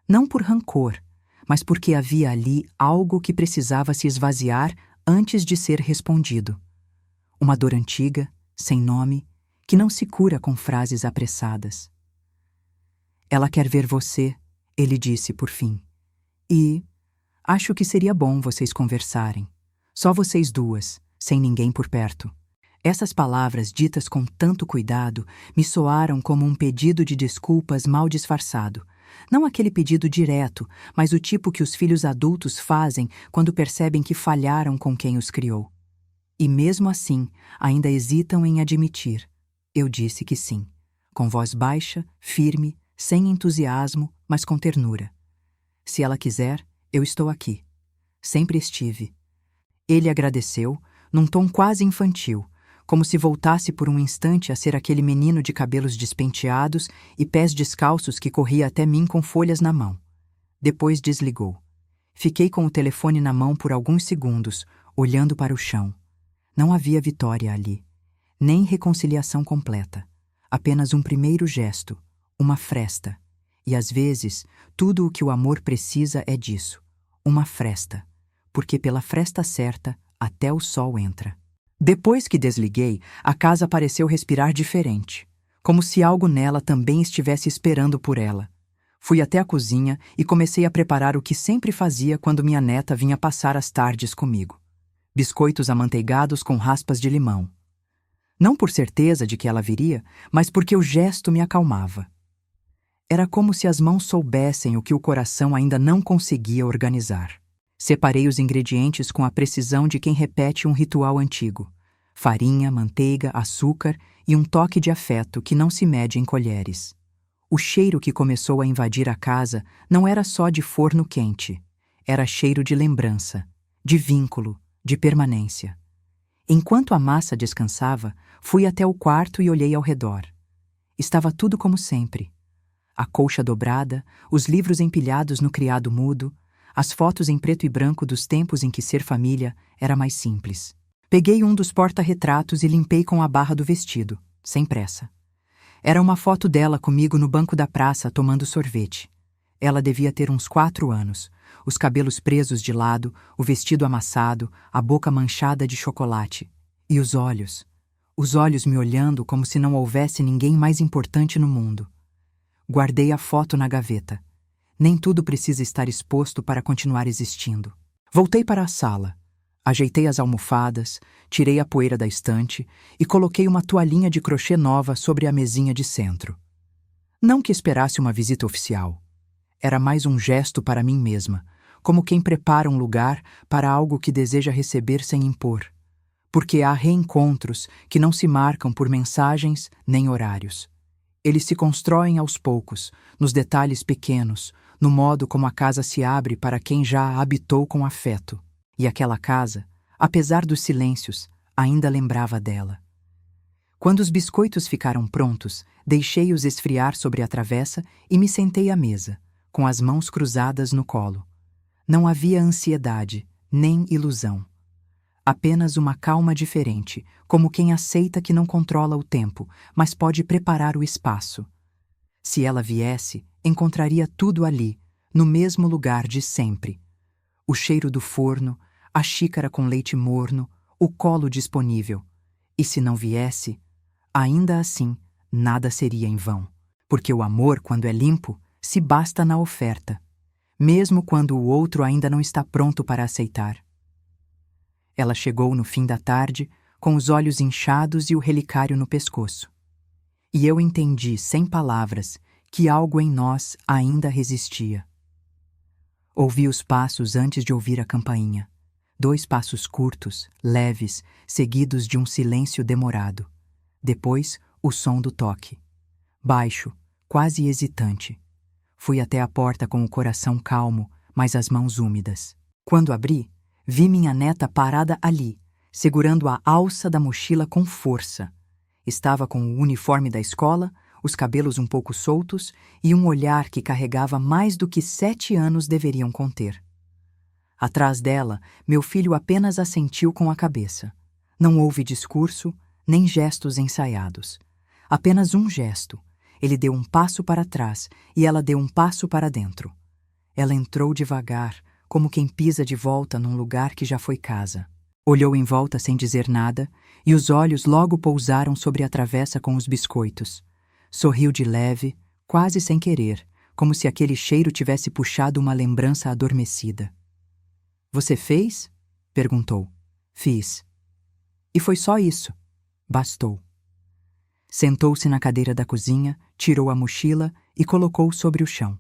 Não por rancor, mas porque havia ali algo que precisava se esvaziar antes de ser respondido. Uma dor antiga, sem nome, que não se cura com frases apressadas. Ela quer ver você, ele disse por fim. E acho que seria bom vocês conversarem. Só vocês duas, sem ninguém por perto. Essas palavras ditas com tanto cuidado me soaram como um pedido de desculpas mal disfarçado. Não aquele pedido direto, mas o tipo que os filhos adultos fazem quando percebem que falharam com quem os criou. E mesmo assim, ainda hesitam em admitir. Eu disse que sim, com voz baixa, firme, sem entusiasmo, mas com ternura. Se ela quiser, eu estou aqui. Sempre estive. Ele agradeceu, num tom quase infantil, como se voltasse por um instante a ser aquele menino de cabelos despenteados e pés descalços que corria até mim com folhas na mão. Depois desligou. Fiquei com o telefone na mão por alguns segundos, olhando para o chão. Não havia vitória ali, nem reconciliação completa. Apenas um primeiro gesto, uma fresta. E às vezes, tudo o que o amor precisa é disso, uma fresta. Porque pela fresta certa, até o sol entra. Depois que desliguei, a casa pareceu respirar diferente, como se algo nela também estivesse esperando por ela. Fui até a cozinha e comecei a preparar o que sempre fazia quando minha neta vinha passar as tardes comigo. Biscoitos amanteigados com raspas de limão. Não por certeza de que ela viria, mas porque o gesto me acalmava. Era como se as mãos soubessem o que o coração ainda não conseguia organizar. Separei os ingredientes com a precisão de quem repete um ritual antigo. Farinha, manteiga, açúcar e um toque de afeto que não se mede em colheres. O cheiro que começou a invadir a casa não era só de forno quente. Era cheiro de lembrança, de vínculo, de permanência. Enquanto a massa descansava, fui até o quarto e olhei ao redor. Estava tudo como sempre. A colcha dobrada, os livros empilhados no criado mudo, as fotos em preto e branco dos tempos em que ser família era mais simples. Peguei um dos porta-retratos e limpei com a barra do vestido, sem pressa. Era uma foto dela comigo no banco da praça tomando sorvete. Ela devia ter uns 4 anos, os cabelos presos de lado, o vestido amassado, a boca manchada de chocolate. E os olhos me olhando como se não houvesse ninguém mais importante no mundo. Guardei a foto na gaveta. Nem tudo precisa estar exposto para continuar existindo. Voltei para a sala. Ajeitei as almofadas, tirei a poeira da estante e coloquei uma toalhinha de crochê nova sobre a mesinha de centro. Não que esperasse uma visita oficial. Era mais um gesto para mim mesma, como quem prepara um lugar para algo que deseja receber sem impor. Porque há reencontros que não se marcam por mensagens nem horários. Eles se constroem aos poucos, nos detalhes pequenos, no modo como a casa se abre para quem já a habitou com afeto. E aquela casa, apesar dos silêncios, ainda lembrava dela. Quando os biscoitos ficaram prontos, deixei-os esfriar sobre a travessa e me sentei à mesa, com as mãos cruzadas no colo. Não havia ansiedade, nem ilusão. Apenas uma calma diferente, como quem aceita que não controla o tempo, mas pode preparar o espaço. Se ela viesse, encontraria tudo ali, no mesmo lugar de sempre. O cheiro do forno, a xícara com leite morno, o colo disponível. E se não viesse, ainda assim, nada seria em vão. Porque o amor, quando é limpo, se basta na oferta, mesmo quando o outro ainda não está pronto para aceitar. Ela chegou no fim da tarde, com os olhos inchados e o relicário no pescoço. E eu entendi, sem palavras, que algo em nós ainda resistia. Ouvi os passos antes de ouvir a campainha. 2 passos curtos, leves, seguidos de um silêncio demorado. Depois, o som do toque. Baixo, quase hesitante. Fui até a porta com o coração calmo, mas as mãos úmidas. Quando abri, vi minha neta parada ali, segurando a alça da mochila com força. Estava com o uniforme da escola, os cabelos um pouco soltos e um olhar que carregava mais do que 7 anos deveriam conter. Atrás dela, meu filho apenas assentiu com a cabeça. Não houve discurso, nem gestos ensaiados. Apenas um gesto. Ele deu um passo para trás e ela deu um passo para dentro. Ela entrou devagar, como quem pisa de volta num lugar que já foi casa. Olhou em volta sem dizer nada, e os olhos logo pousaram sobre a travessa com os biscoitos. Sorriu de leve, quase sem querer, como se aquele cheiro tivesse puxado uma lembrança adormecida. "Você fez?" perguntou. "Fiz." E foi só isso. Bastou. Sentou-se na cadeira da cozinha, tirou a mochila e colocou sobre o chão.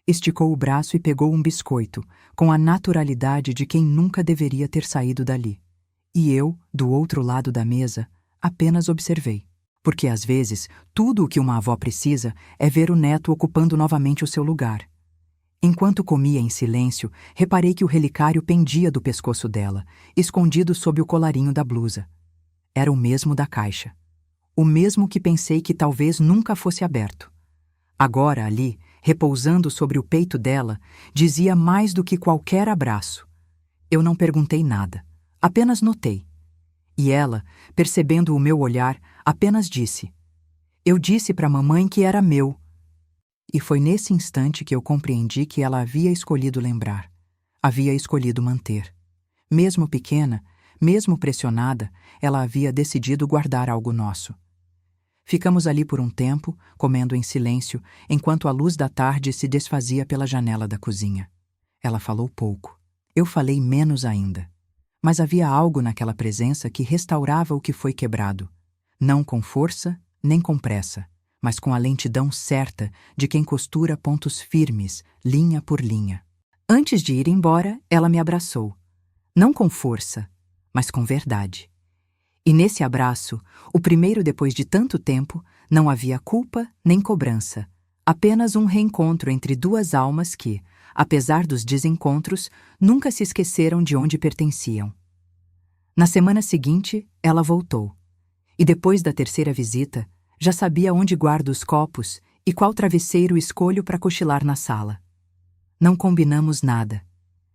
Esticou o braço e pegou um biscoito, com a naturalidade de quem nunca deveria ter saído dali. E eu, do outro lado da mesa, apenas observei. Porque às vezes, tudo o que uma avó precisa é ver o neto ocupando novamente o seu lugar. Enquanto comia em silêncio, reparei que o relicário pendia do pescoço dela, escondido sob o colarinho da blusa. Era o mesmo da caixa. O mesmo que pensei que talvez nunca fosse aberto. Agora, ali, repousando sobre o peito dela, dizia mais do que qualquer abraço. Eu não perguntei nada, apenas notei. E ela, percebendo o meu olhar, apenas disse: "Eu disse para a mamãe que era meu." E foi nesse instante que eu compreendi que ela havia escolhido lembrar, havia escolhido manter. Mesmo pequena, mesmo pressionada, ela havia decidido guardar algo nosso. Ficamos ali por um tempo, comendo em silêncio, enquanto a luz da tarde se desfazia pela janela da cozinha. Ela falou pouco. Eu falei menos ainda. Mas havia algo naquela presença que restaurava o que foi quebrado. Não com força, nem com pressa, mas com a lentidão certa de quem costura pontos firmes, linha por linha. Antes de ir embora, ela me abraçou. Não com força, mas com verdade. E nesse abraço, o primeiro depois de tanto tempo, não havia culpa nem cobrança. Apenas um reencontro entre 2 almas que, apesar dos desencontros, nunca se esqueceram de onde pertenciam. Na semana seguinte, ela voltou. E depois da 3ª visita, já sabia onde guardo os copos e qual travesseiro escolho para cochilar na sala. Não combinamos nada.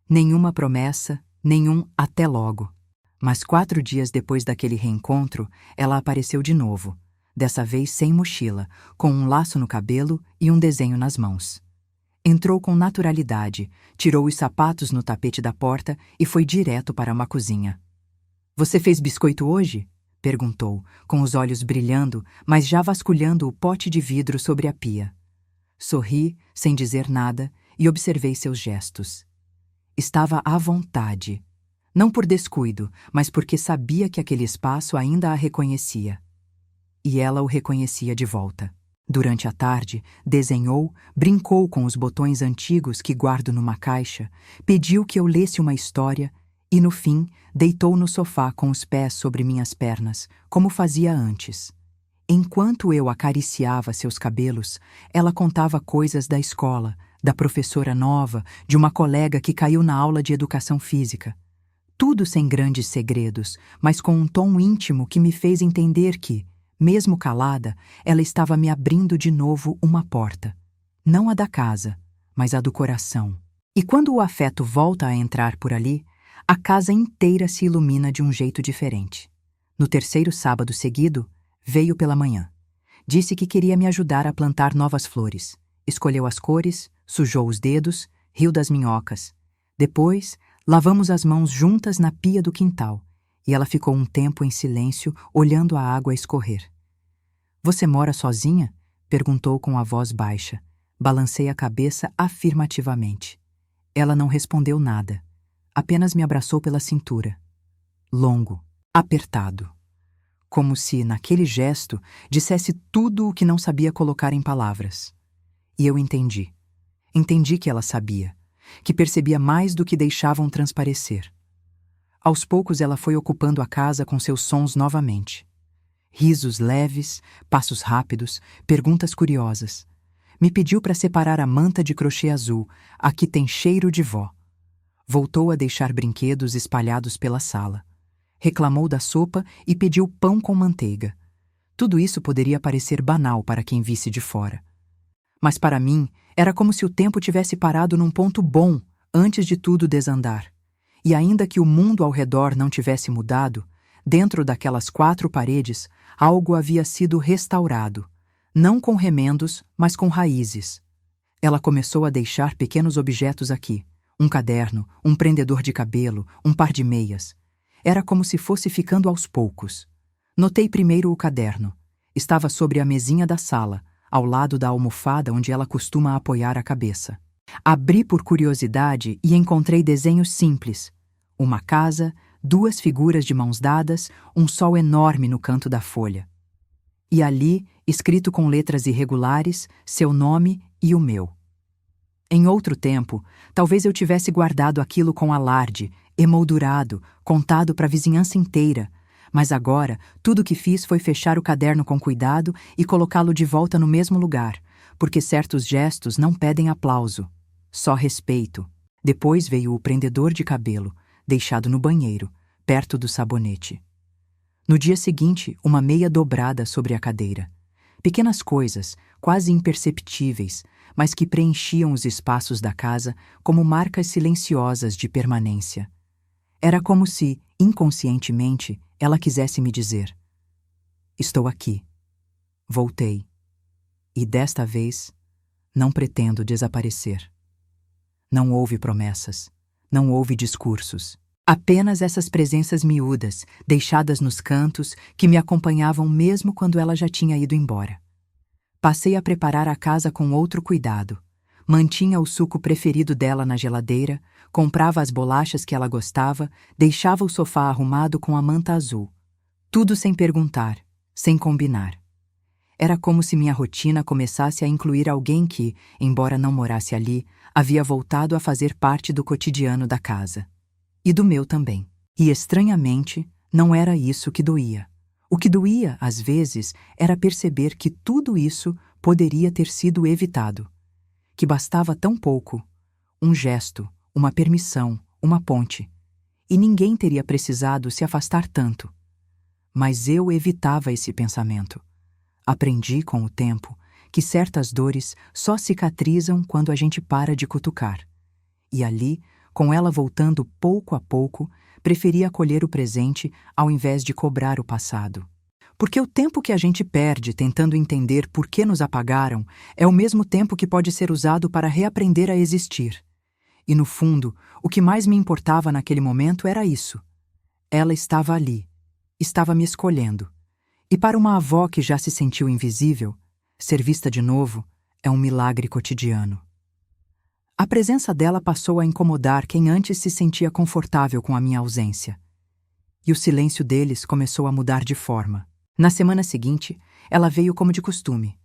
Nenhuma promessa, nenhum até logo. Mas 4 dias depois daquele reencontro, ela apareceu de novo, dessa vez sem mochila, com um laço no cabelo e um desenho nas mãos. Entrou com naturalidade, tirou os sapatos no tapete da porta e foi direto para uma cozinha. "Você fez biscoito hoje?" perguntou, com os olhos brilhando, mas já vasculhando o pote de vidro sobre a pia. Sorri, sem dizer nada, e observei seus gestos. Estava à vontade. Não por descuido, mas porque sabia que aquele espaço ainda a reconhecia. E ela o reconhecia de volta. Durante a tarde, desenhou, brincou com os botões antigos que guardo numa caixa, pediu que eu lesse uma história E no fim, deitou no sofá com os pés sobre minhas pernas, como fazia antes. Enquanto eu acariciava seus cabelos, ela contava coisas da escola, da professora nova, de uma colega que caiu na aula de educação física. Tudo sem grandes segredos, mas com um tom íntimo que me fez entender que, mesmo calada, ela estava me abrindo de novo uma porta. Não a da casa, mas a do coração. E quando o afeto volta a entrar por ali, a casa inteira se ilumina de um jeito diferente. No terceiro sábado seguido, veio pela manhã. Disse que queria me ajudar a plantar novas flores. Escolheu as cores, sujou os dedos, riu das minhocas. Depois, lavamos as mãos juntas na pia do quintal, e ela ficou um tempo em silêncio, olhando a água escorrer. "Você mora sozinha?" perguntou com a voz baixa. Balancei a cabeça afirmativamente. Ela não respondeu nada. Apenas me abraçou pela cintura. Longo, apertado. Como se, naquele gesto, dissesse tudo o que não sabia colocar em palavras. E eu entendi. Entendi que ela sabia, que percebia mais do que deixavam transparecer. Aos poucos ela foi ocupando a casa com seus sons novamente. Risos leves, passos rápidos, perguntas curiosas. Me pediu para separar a manta de crochê azul, a que tem cheiro de vó. Voltou a deixar brinquedos espalhados pela sala. Reclamou da sopa e pediu pão com manteiga. Tudo isso poderia parecer banal para quem visse de fora. Mas para mim, era como se o tempo tivesse parado num ponto bom antes de tudo desandar. E ainda que o mundo ao redor não tivesse mudado, dentro daquelas 4 paredes, algo havia sido restaurado. Não com remendos, mas com raízes. Ela começou a deixar pequenos objetos aqui. Um caderno, um prendedor de cabelo, um par de meias. Era como se fosse ficando aos poucos. Notei primeiro o caderno. Estava sobre a mesinha da sala, ao lado da almofada onde ela costuma apoiar a cabeça. Abri por curiosidade e encontrei desenhos simples. Uma casa, 2 figuras de mãos dadas, um sol enorme no canto da folha. E ali, escrito com letras irregulares, seu nome e o meu. Em outro tempo, talvez eu tivesse guardado aquilo com alarde, emoldurado, contado para a vizinhança inteira, mas agora tudo o que fiz foi fechar o caderno com cuidado e colocá-lo de volta no mesmo lugar, porque certos gestos não pedem aplauso, só respeito. Depois veio o prendedor de cabelo, deixado no banheiro, perto do sabonete. No dia seguinte, uma meia dobrada sobre a cadeira. Pequenas coisas, quase imperceptíveis, mas que preenchiam os espaços da casa como marcas silenciosas de permanência. Era como se, inconscientemente, ela quisesse me dizer: estou aqui. Voltei. E desta vez, não pretendo desaparecer. Não houve promessas, não houve discursos. Apenas essas presenças miúdas, deixadas nos cantos, que me acompanhavam mesmo quando ela já tinha ido embora. Passei a preparar a casa com outro cuidado. Mantinha o suco preferido dela na geladeira, comprava as bolachas que ela gostava, deixava o sofá arrumado com a manta azul. Tudo sem perguntar, sem combinar. Era como se minha rotina começasse a incluir alguém que, embora não morasse ali, havia voltado a fazer parte do cotidiano da casa. E do meu também. E, estranhamente, não era isso que doía. O que doía, às vezes, era perceber que tudo isso poderia ter sido evitado. Que bastava tão pouco. Um gesto, uma permissão, uma ponte. E ninguém teria precisado se afastar tanto. Mas eu evitava esse pensamento. Aprendi, com o tempo, que certas dores só cicatrizam quando a gente para de cutucar. E ali, com ela voltando pouco a pouco, preferia acolher o presente ao invés de cobrar o passado. Porque o tempo que a gente perde tentando entender por que nos apagaram é o mesmo tempo que pode ser usado para reaprender a existir. E, no fundo, o que mais me importava naquele momento era isso. Ela estava ali, estava me escolhendo. E para uma avó que já se sentiu invisível, ser vista de novo é um milagre cotidiano. A presença dela passou a incomodar quem antes se sentia confortável com a minha ausência. E o silêncio deles começou a mudar de forma. Na semana seguinte, ela veio como de costume.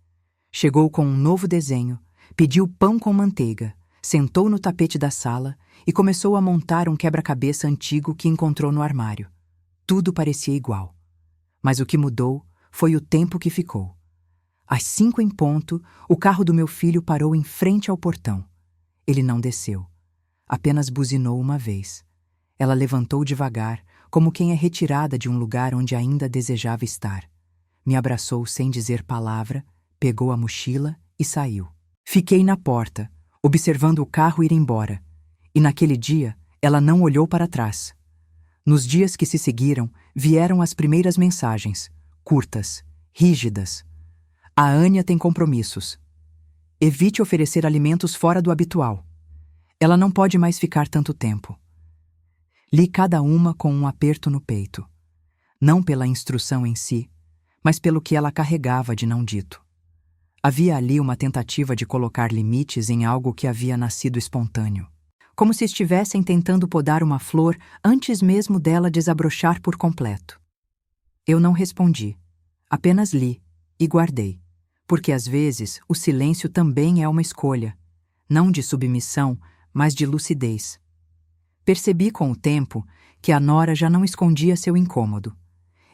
Chegou com um novo desenho, pediu pão com manteiga, sentou no tapete da sala e começou a montar um quebra-cabeça antigo que encontrou no armário. Tudo parecia igual. Mas o que mudou foi o tempo que ficou. Às 5 em ponto, o carro do meu filho parou em frente ao portão. Ele não desceu. Apenas buzinou uma vez. Ela levantou devagar, como quem é retirada de um lugar onde ainda desejava estar. Me abraçou sem dizer palavra, pegou a mochila e saiu. Fiquei na porta, observando o carro ir embora. E naquele dia, ela não olhou para trás. Nos dias que se seguiram, vieram as primeiras mensagens, curtas, rígidas. A Ania tem compromissos. Evite oferecer alimentos fora do habitual. Ela não pode mais ficar tanto tempo. Li cada uma com um aperto no peito. Não pela instrução em si, mas pelo que ela carregava de não dito. Havia ali uma tentativa de colocar limites em algo que havia nascido espontâneo. Como se estivessem tentando podar uma flor antes mesmo dela desabrochar por completo. Eu não respondi, apenas li e guardei, porque às vezes o silêncio também é uma escolha, não de submissão, mas de lucidez. Percebi com o tempo que a nora já não escondia seu incômodo.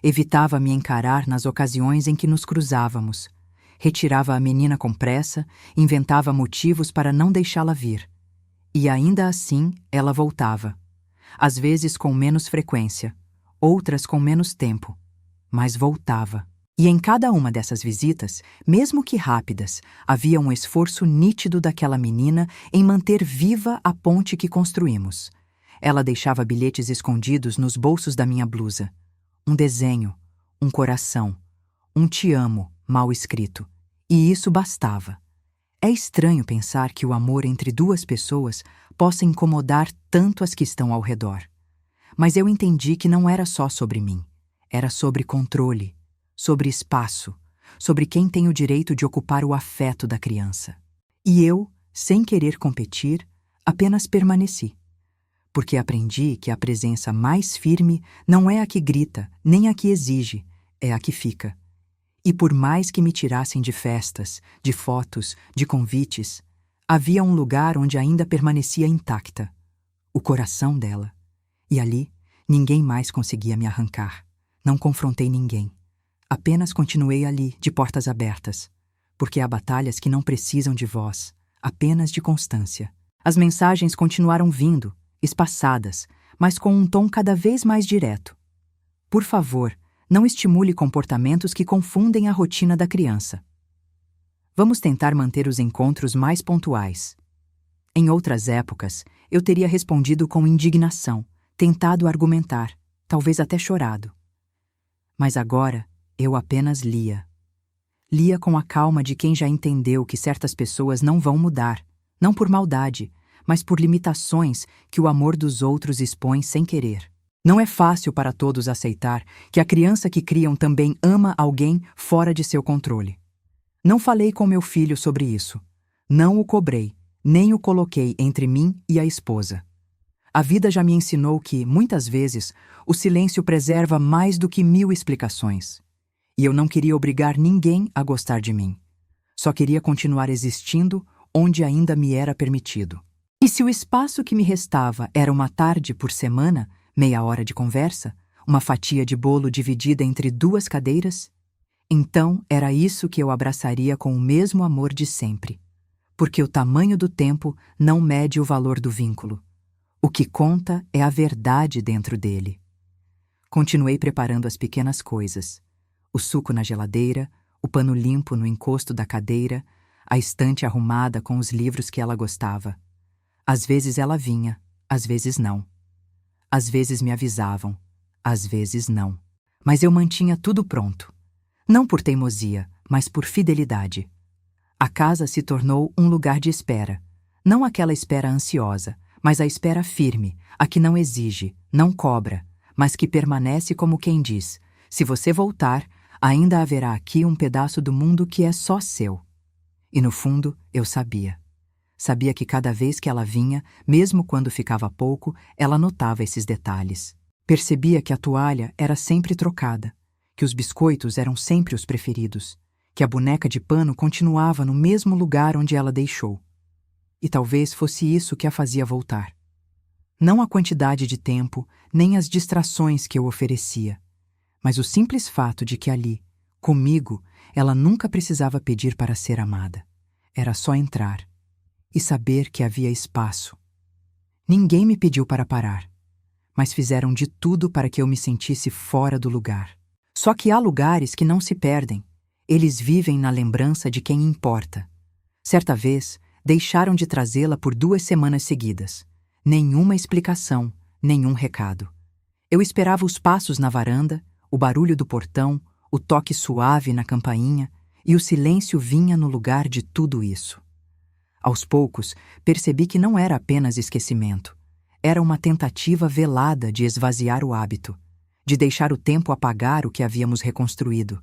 Evitava me encarar nas ocasiões em que nos cruzávamos. Retirava a menina com pressa, inventava motivos para não deixá-la vir. E ainda assim ela voltava. Às vezes com menos frequência, outras com menos tempo. Mas voltava. E em cada uma dessas visitas, mesmo que rápidas, havia um esforço nítido daquela menina em manter viva a ponte que construímos. Ela deixava bilhetes escondidos nos bolsos da minha blusa. Um desenho, um coração, um te amo mal escrito. E isso bastava. É estranho pensar que o amor entre duas pessoas possa incomodar tanto as que estão ao redor. Mas eu entendi que não era só sobre mim. Era sobre controle, sobre espaço, sobre quem tem o direito de ocupar o afeto da criança. E eu, sem querer competir, apenas permaneci. Porque aprendi que a presença mais firme não é a que grita, nem a que exige, é a que fica. E por mais que me tirassem de festas, de fotos, de convites, havia um lugar onde ainda permanecia intacta, o coração dela. E ali, ninguém mais conseguia me arrancar. Não confrontei ninguém. Apenas continuei ali, de portas abertas, porque há batalhas que não precisam de voz, apenas de constância. As mensagens continuaram vindo, espaçadas, mas com um tom cada vez mais direto. Por favor, não estimule comportamentos que confundem a rotina da criança. Vamos tentar manter os encontros mais pontuais. Em outras épocas, eu teria respondido com indignação, tentado argumentar, talvez até chorado. Mas agora, eu apenas lia. Lia com a calma de quem já entendeu que certas pessoas não vão mudar, não por maldade, mas por limitações que o amor dos outros expõe sem querer. Não é fácil para todos aceitar que a criança que criam também ama alguém fora de seu controle. Não falei com meu filho sobre isso. Não o cobrei, nem o coloquei entre mim e a esposa. A vida já me ensinou que, muitas vezes, o silêncio preserva mais do que 1000 explicações. E eu não queria obrigar ninguém a gostar de mim. Só queria continuar existindo onde ainda me era permitido. E se o espaço que me restava era uma tarde por semana, meia hora de conversa, uma fatia de bolo dividida entre 2 cadeiras, então era isso que eu abraçaria com o mesmo amor de sempre. Porque o tamanho do tempo não mede o valor do vínculo. O que conta é a verdade dentro dele. Continuei preparando as pequenas coisas. O suco na geladeira, o pano limpo no encosto da cadeira, a estante arrumada com os livros que ela gostava. Às vezes ela vinha, às vezes não. Às vezes me avisavam, às vezes não. Mas eu mantinha tudo pronto. Não por teimosia, mas por fidelidade. A casa se tornou um lugar de espera. Não aquela espera ansiosa, mas a espera firme, a que não exige, não cobra, mas que permanece como quem diz: se você voltar, ainda haverá aqui um pedaço do mundo que é só seu. E no fundo, eu sabia. Sabia que cada vez que ela vinha, mesmo quando ficava pouco, ela notava esses detalhes. Percebia que a toalha era sempre trocada, que os biscoitos eram sempre os preferidos, que a boneca de pano continuava no mesmo lugar onde ela deixou. E talvez fosse isso que a fazia voltar. Não a quantidade de tempo, nem as distrações que eu oferecia, mas o simples fato de que ali, comigo, ela nunca precisava pedir para ser amada. Era só entrar e saber que havia espaço. Ninguém me pediu para parar, mas fizeram de tudo para que eu me sentisse fora do lugar. Só que há lugares que não se perdem. Eles vivem na lembrança de quem importa. Certa vez, deixaram de trazê-la por 2 semanas seguidas. Nenhuma explicação, nenhum recado. Eu esperava os passos na varanda, o barulho do portão, o toque suave na campainha, e o silêncio vinha no lugar de tudo isso. Aos poucos, percebi que não era apenas esquecimento. Era uma tentativa velada de esvaziar o hábito, de deixar o tempo apagar o que havíamos reconstruído.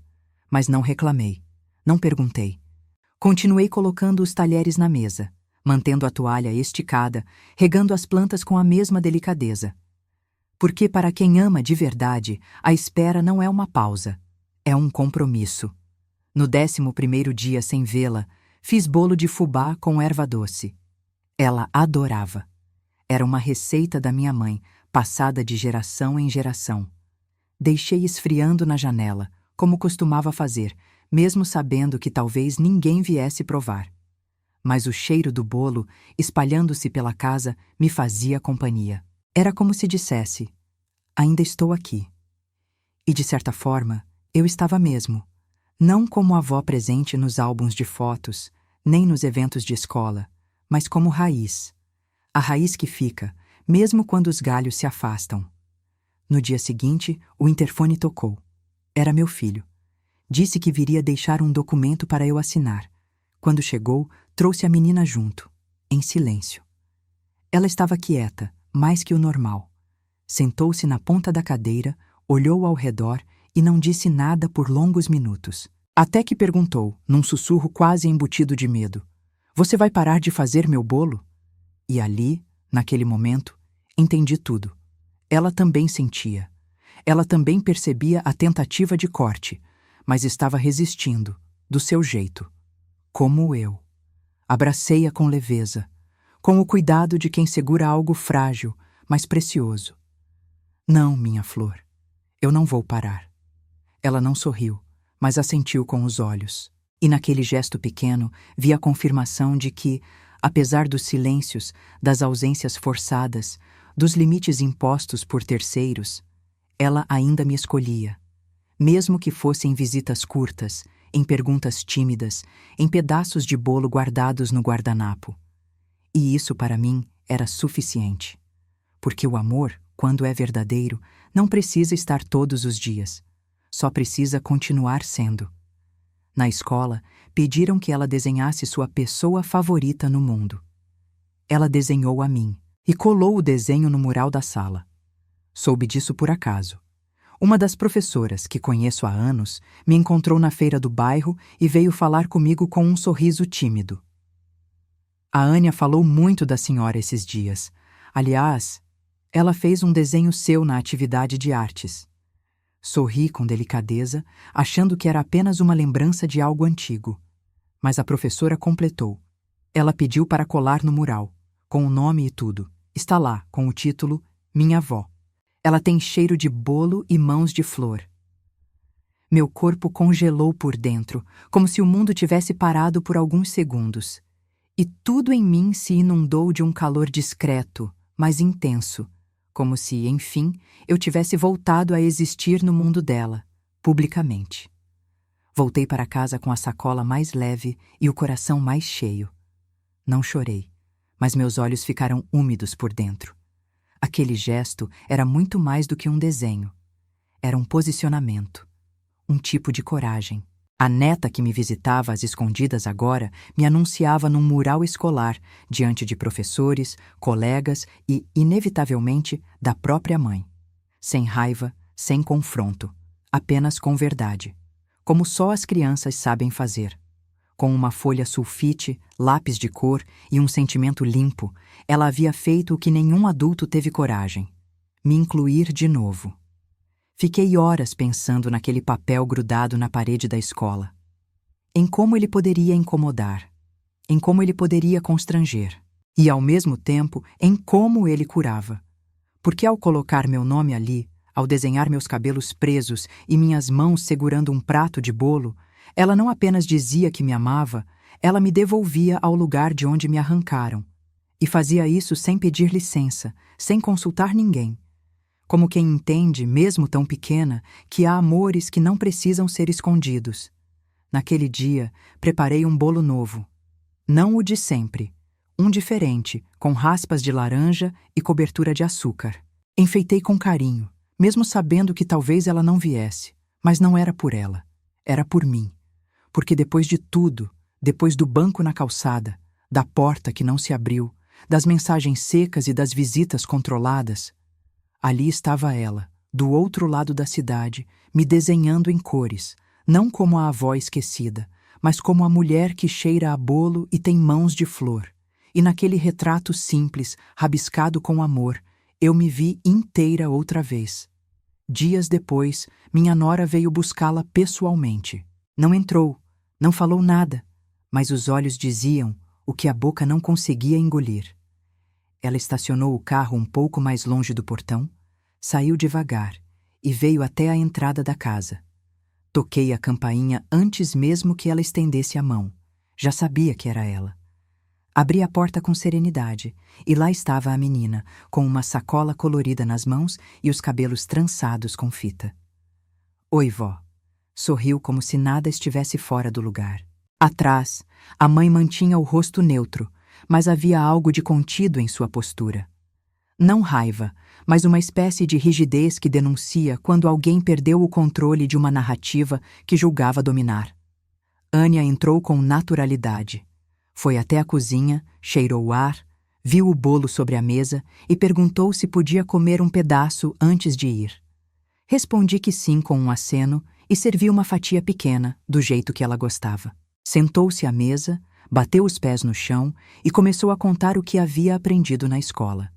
Mas não reclamei, não perguntei. Continuei colocando os talheres na mesa, mantendo a toalha esticada, regando as plantas com a mesma delicadeza. Porque para quem ama de verdade, a espera não é uma pausa, é um compromisso. No 11º dia sem vê-la, fiz bolo de fubá com erva doce. Ela adorava. Era uma receita da minha mãe, passada de geração em geração. Deixei esfriando na janela, como costumava fazer, mesmo sabendo que talvez ninguém viesse provar. Mas o cheiro do bolo, espalhando-se pela casa, me fazia companhia. Era como se dissesse: ainda estou aqui. E de certa forma, eu estava mesmo. Não como avó presente nos álbuns de fotos, nem nos eventos de escola, mas como raiz. A raiz que fica, mesmo quando os galhos se afastam. No dia seguinte, o interfone tocou. Era meu filho. Disse que viria deixar um documento para eu assinar. Quando chegou, trouxe a menina junto, em silêncio. Ela estava quieta, mais que o normal. Sentou-se na ponta da cadeira, olhou ao redor e não disse nada por longos minutos. Até que perguntou, num sussurro quase embutido de medo: "Você vai parar de fazer meu bolo?" E ali, naquele momento, entendi tudo. Ela também sentia. Ela também percebia a tentativa de corte, mas estava resistindo, do seu jeito. Como eu. Abracei-a com leveza, com o cuidado de quem segura algo frágil, mas precioso. "Não, minha flor, eu não vou parar." Ela não sorriu, mas assentiu com os olhos. E naquele gesto pequeno vi a confirmação de que, apesar dos silêncios, das ausências forçadas, dos limites impostos por terceiros, ela ainda me escolhia. Mesmo que fossem visitas curtas, em perguntas tímidas, em pedaços de bolo guardados no guardanapo. E isso para mim era suficiente. Porque o amor, quando é verdadeiro, não precisa estar todos os dias. Só precisa continuar sendo. Na escola, pediram que ela desenhasse sua pessoa favorita no mundo. Ela desenhou a mim e colou o desenho no mural da sala. Soube disso por acaso. Uma das professoras, que conheço há anos, me encontrou na feira do bairro e veio falar comigo com um sorriso tímido. A Ania falou muito da senhora esses dias. Aliás, ela fez um desenho seu na atividade de artes. Sorri com delicadeza, achando que era apenas uma lembrança de algo antigo. Mas a professora completou. Ela pediu para colar no mural, com o nome e tudo. Está lá, com o título Minha Avó. Ela tem cheiro de bolo e mãos de flor. Meu corpo congelou por dentro, como se o mundo tivesse parado por alguns segundos. E tudo em mim se inundou de um calor discreto, mas intenso, como se, enfim, eu tivesse voltado a existir no mundo dela, publicamente. Voltei para casa com a sacola mais leve e o coração mais cheio. Não chorei, mas meus olhos ficaram úmidos por dentro. Aquele gesto era muito mais do que um desenho. Era um posicionamento, um tipo de coragem. A neta que me visitava às escondidas agora me anunciava num mural escolar, diante de professores, colegas e, inevitavelmente, da própria mãe. Sem raiva, sem confronto, apenas com verdade. Como só as crianças sabem fazer. Com uma folha sulfite, lápis de cor e um sentimento limpo, ela havia feito o que nenhum adulto teve coragem: me incluir de novo. Fiquei horas pensando naquele papel grudado na parede da escola. Em como ele poderia incomodar. Em como ele poderia constranger. e, ao mesmo tempo, em como ele curava. Porque ao colocar meu nome ali, ao desenhar meus cabelos presos e minhas mãos segurando um prato de bolo, ela não apenas dizia que me amava, ela me devolvia ao lugar de onde me arrancaram. E fazia isso sem pedir licença, sem consultar ninguém. Como quem entende, mesmo tão pequena, que há amores que não precisam ser escondidos. Naquele dia, preparei um bolo novo. Não o de sempre. Um diferente, com raspas de laranja e cobertura de açúcar. Enfeitei com carinho, mesmo sabendo que talvez ela não viesse. Mas não era por ela. Era por mim. Porque depois de tudo, depois do banco na calçada, da porta que não se abriu, das mensagens secas e das visitas controladas, ali estava ela, do outro lado da cidade, me desenhando em cores, não como a avó esquecida, mas como a mulher que cheira a bolo e tem mãos de flor. E naquele retrato simples, rabiscado com amor, eu me vi inteira outra vez. Dias depois, minha nora veio buscá-la pessoalmente. Não entrou, não falou nada, mas os olhos diziam o que a boca não conseguia engolir. Ela estacionou o carro um pouco mais longe do portão, saiu devagar e veio até a entrada da casa. Toquei a campainha antes mesmo que ela estendesse a mão. Já sabia que era ela. Abri a porta com serenidade e lá estava a menina, com uma sacola colorida nas mãos e os cabelos trançados com fita. Oi, vó. Sorriu como se nada estivesse fora do lugar. Atrás, a mãe mantinha o rosto neutro, mas havia algo de contido em sua postura. Não raiva, mas uma espécie de rigidez que denuncia quando alguém perdeu o controle de uma narrativa que julgava dominar. Ania entrou com naturalidade. Foi até a cozinha, cheirou o ar, viu o bolo sobre a mesa e perguntou se podia comer um pedaço antes de ir. Respondi que sim com um aceno e servi uma fatia pequena, do jeito que ela gostava. Sentou-se à mesa, bateu os pés no chão e começou a contar o que havia aprendido na escola.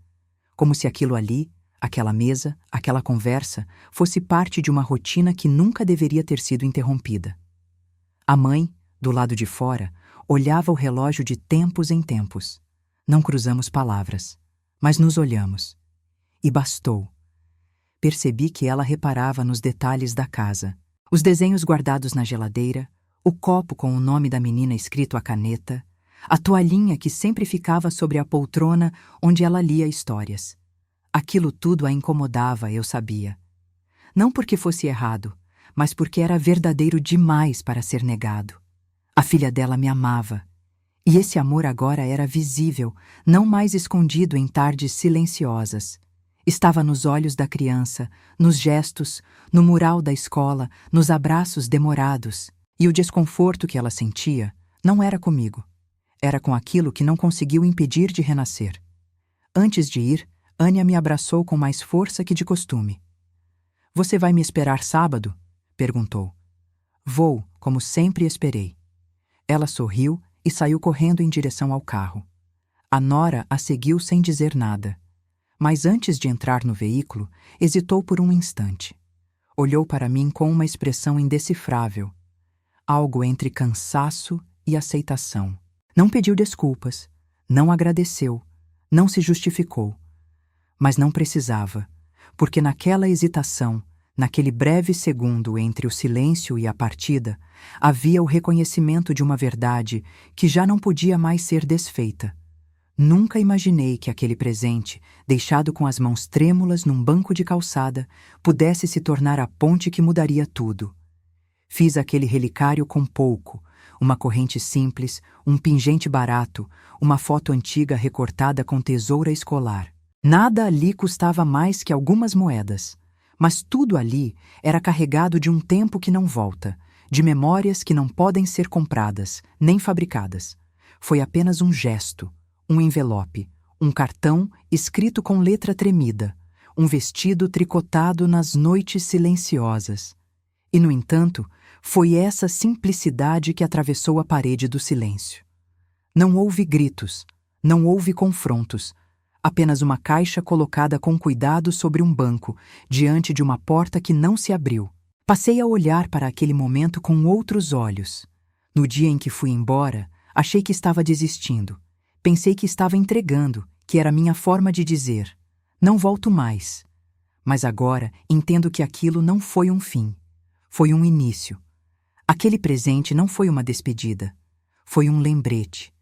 Como se aquilo ali, aquela mesa, aquela conversa, fosse parte de uma rotina que nunca deveria ter sido interrompida. A mãe, do lado de fora, olhava o relógio de tempos em tempos. Não cruzamos palavras, mas nos olhamos. E bastou. Percebi que ela reparava nos detalhes da casa. Os desenhos guardados na geladeira, o copo com o nome da menina escrito à caneta, a toalhinha que sempre ficava sobre a poltrona onde ela lia histórias. Aquilo tudo a incomodava, eu sabia. Não porque fosse errado, mas porque era verdadeiro demais para ser negado. A filha dela me amava. E esse amor agora era visível, não mais escondido em tardes silenciosas. Estava nos olhos da criança, nos gestos, no mural da escola, nos abraços demorados. E o desconforto que ela sentia não era comigo. Era com aquilo que não conseguiu impedir de renascer. Antes de ir, Ania me abraçou com mais força que de costume. Você vai me esperar sábado? Perguntou. Vou, como sempre esperei. Ela sorriu e saiu correndo em direção ao carro. A nora a seguiu sem dizer nada. Mas antes de entrar no veículo, hesitou por um instante. Olhou para mim com uma expressão indecifrável. Algo entre cansaço e aceitação. Não pediu desculpas, não agradeceu, não se justificou. Mas não precisava, porque naquela hesitação, naquele breve segundo entre o silêncio e a partida, havia o reconhecimento de uma verdade que já não podia mais ser desfeita. Nunca imaginei que aquele presente, deixado com as mãos trêmulas num banco de calçada, pudesse se tornar a ponte que mudaria tudo. Fiz aquele relicário com pouco, uma corrente simples, um pingente barato, uma foto antiga recortada com tesoura escolar. Nada ali custava mais que algumas moedas, mas tudo ali era carregado de um tempo que não volta, de memórias que não podem ser compradas, nem fabricadas. Foi apenas um gesto, um envelope, um cartão escrito com letra tremida, um vestido tricotado nas noites silenciosas. E, no entanto, foi essa simplicidade que atravessou a parede do silêncio. Não houve gritos, não houve confrontos, apenas uma caixa colocada com cuidado sobre um banco, diante de uma porta que não se abriu. Passei a olhar para aquele momento com outros olhos. No dia em que fui embora, achei que estava desistindo. Pensei que estava entregando, que era minha forma de dizer: não volto mais. Mas agora entendo que aquilo não foi um fim. Foi um início. Aquele presente não foi uma despedida. Foi um lembrete.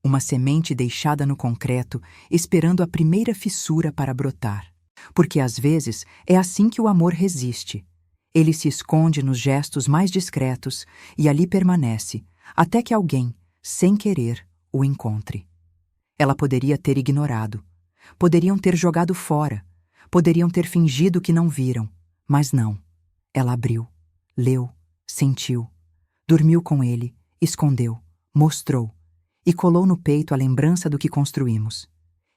Uma semente deixada no concreto, esperando a primeira fissura para brotar. Porque às vezes é assim que o amor resiste. Ele se esconde nos gestos mais discretos e ali permanece, até que alguém, sem querer, o encontre. Ela poderia ter ignorado. Poderiam ter jogado fora. Poderiam ter fingido que não viram. Mas não. Ela abriu, leu, sentiu. Dormiu com ele, escondeu, mostrou. E colou no peito a lembrança do que construímos.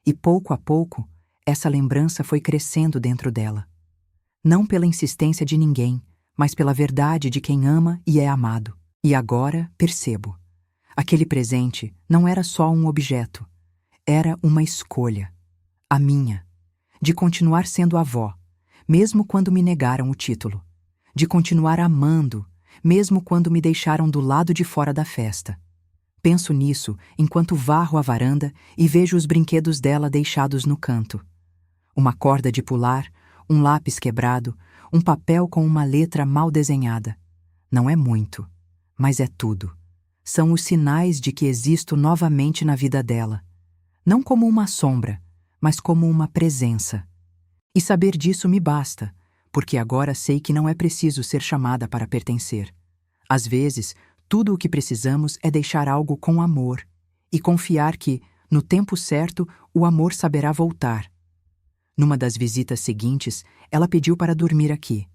E pouco a pouco, essa lembrança foi crescendo dentro dela. Não pela insistência de ninguém, mas pela verdade de quem ama e é amado. E agora percebo. Aquele presente não era só um objeto. Era uma escolha. A minha. De continuar sendo avó, mesmo quando me negaram o título. De continuar amando, mesmo quando me deixaram do lado de fora da festa. Penso nisso enquanto varro a varanda e vejo os brinquedos dela deixados no canto. Uma corda de pular, um lápis quebrado, um papel com uma letra mal desenhada. Não é muito, mas é tudo. São os sinais de que existo novamente na vida dela. Não como uma sombra, mas como uma presença. E saber disso me basta, porque agora sei que não é preciso ser chamada para pertencer. Às vezes, tudo o que precisamos é deixar algo com amor e confiar que, no tempo certo, o amor saberá voltar. Numa das visitas seguintes, ela pediu para dormir aqui.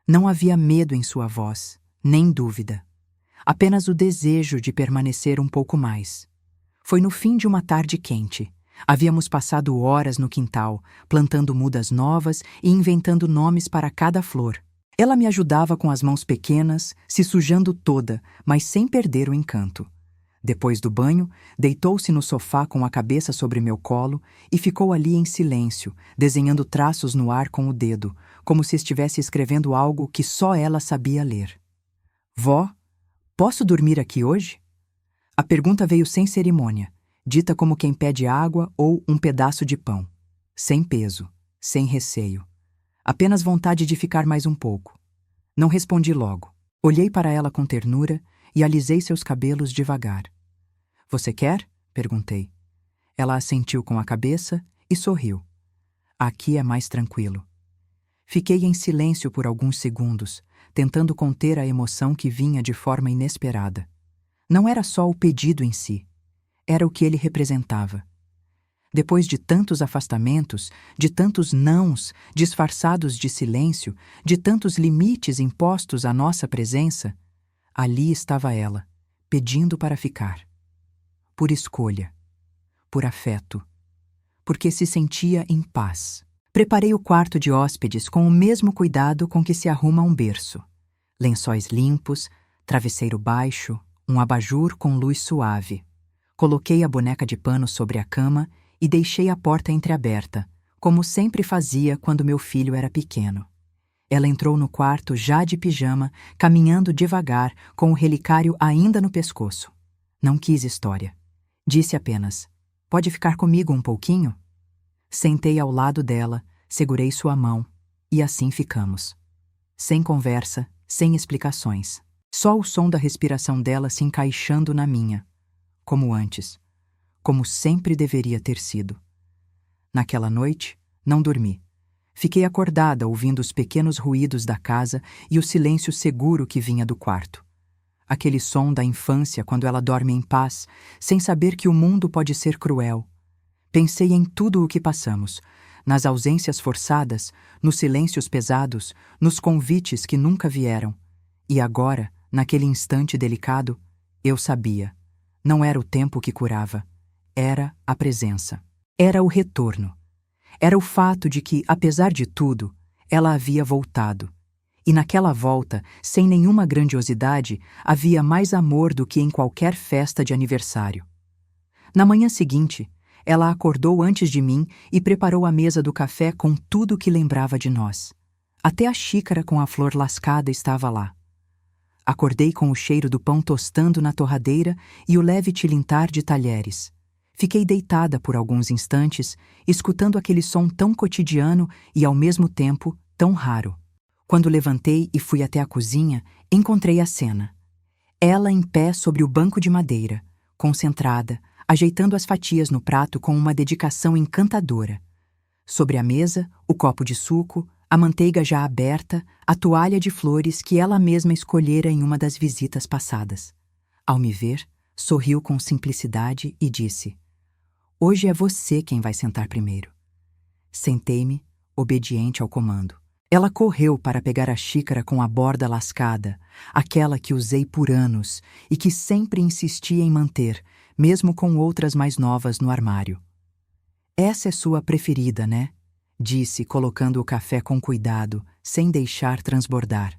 Não havia medo em sua voz, nem dúvida. Apenas o desejo de permanecer um pouco mais. Foi no fim de uma tarde quente. Havíamos passado horas no quintal, plantando mudas novas e inventando nomes para cada flor. Ela me ajudava com as mãos pequenas, se sujando toda, mas sem perder o encanto. Depois do banho, deitou-se no sofá com a cabeça sobre meu colo e ficou ali em silêncio, desenhando traços no ar com o dedo, como se estivesse escrevendo algo que só ela sabia ler. Vó, posso dormir aqui hoje? A pergunta veio sem cerimônia, dita como quem pede água ou um pedaço de pão. Sem peso, sem receio. Apenas vontade de ficar mais um pouco. Não respondi logo. Olhei para ela com ternura e alisei seus cabelos devagar. Você quer? Perguntei. Ela assentiu com a cabeça e sorriu. Aqui é mais tranquilo. Fiquei em silêncio por alguns segundos, tentando conter a emoção que vinha de forma inesperada. Não era só o pedido em si. Era o que ele representava. Depois de tantos afastamentos, de tantos nãos disfarçados de silêncio, de tantos limites impostos à nossa presença, ali estava ela, pedindo para ficar. Por escolha, por afeto, porque se sentia em paz. Preparei o quarto de hóspedes com o mesmo cuidado com que se arruma um berço. Lençóis limpos, travesseiro baixo, um abajur com luz suave. Coloquei a boneca de pano sobre a cama e deixei a porta entreaberta, como sempre fazia quando meu filho era pequeno. Ela entrou no quarto já de pijama, caminhando devagar, com o relicário ainda no pescoço. Não quis história. Disse apenas: "Pode ficar comigo um pouquinho?" Sentei ao lado dela, segurei sua mão, e assim ficamos. Sem conversa, sem explicações. Só o som da respiração dela se encaixando na minha. Como antes. Como sempre deveria ter sido. Naquela noite, não dormi. Fiquei acordada ouvindo os pequenos ruídos da casa e o silêncio seguro que vinha do quarto. Aquele som da infância quando ela dorme em paz, sem saber que o mundo pode ser cruel. Pensei em tudo o que passamos, nas ausências forçadas, nos silêncios pesados, nos convites que nunca vieram. E agora, naquele instante delicado, eu sabia. Não era o tempo que curava. Era a presença. Era o retorno. Era o fato de que, apesar de tudo, ela havia voltado. E naquela volta, sem nenhuma grandiosidade, havia mais amor do que em qualquer festa de aniversário. Na manhã seguinte, ela acordou antes de mim e preparou a mesa do café com tudo que lembrava de nós. Até a xícara com a flor lascada estava lá. Acordei com o cheiro do pão tostando na torradeira e o leve tilintar de talheres. Fiquei deitada por alguns instantes, escutando aquele som tão cotidiano e, ao mesmo tempo, tão raro. Quando levantei e fui até a cozinha, encontrei a cena. Ela em pé sobre o banco de madeira, concentrada, ajeitando as fatias no prato com uma dedicação encantadora. Sobre a mesa, o copo de suco, a manteiga já aberta, a toalha de flores que ela mesma escolhera em uma das visitas passadas. Ao me ver, sorriu com simplicidade e disse: "Hoje é você quem vai sentar primeiro." Sentei-me, obediente ao comando. Ela correu para pegar a xícara com a borda lascada, aquela que usei por anos e que sempre insisti em manter, mesmo com outras mais novas no armário. "Essa é sua preferida, né?" disse, colocando o café com cuidado, sem deixar transbordar.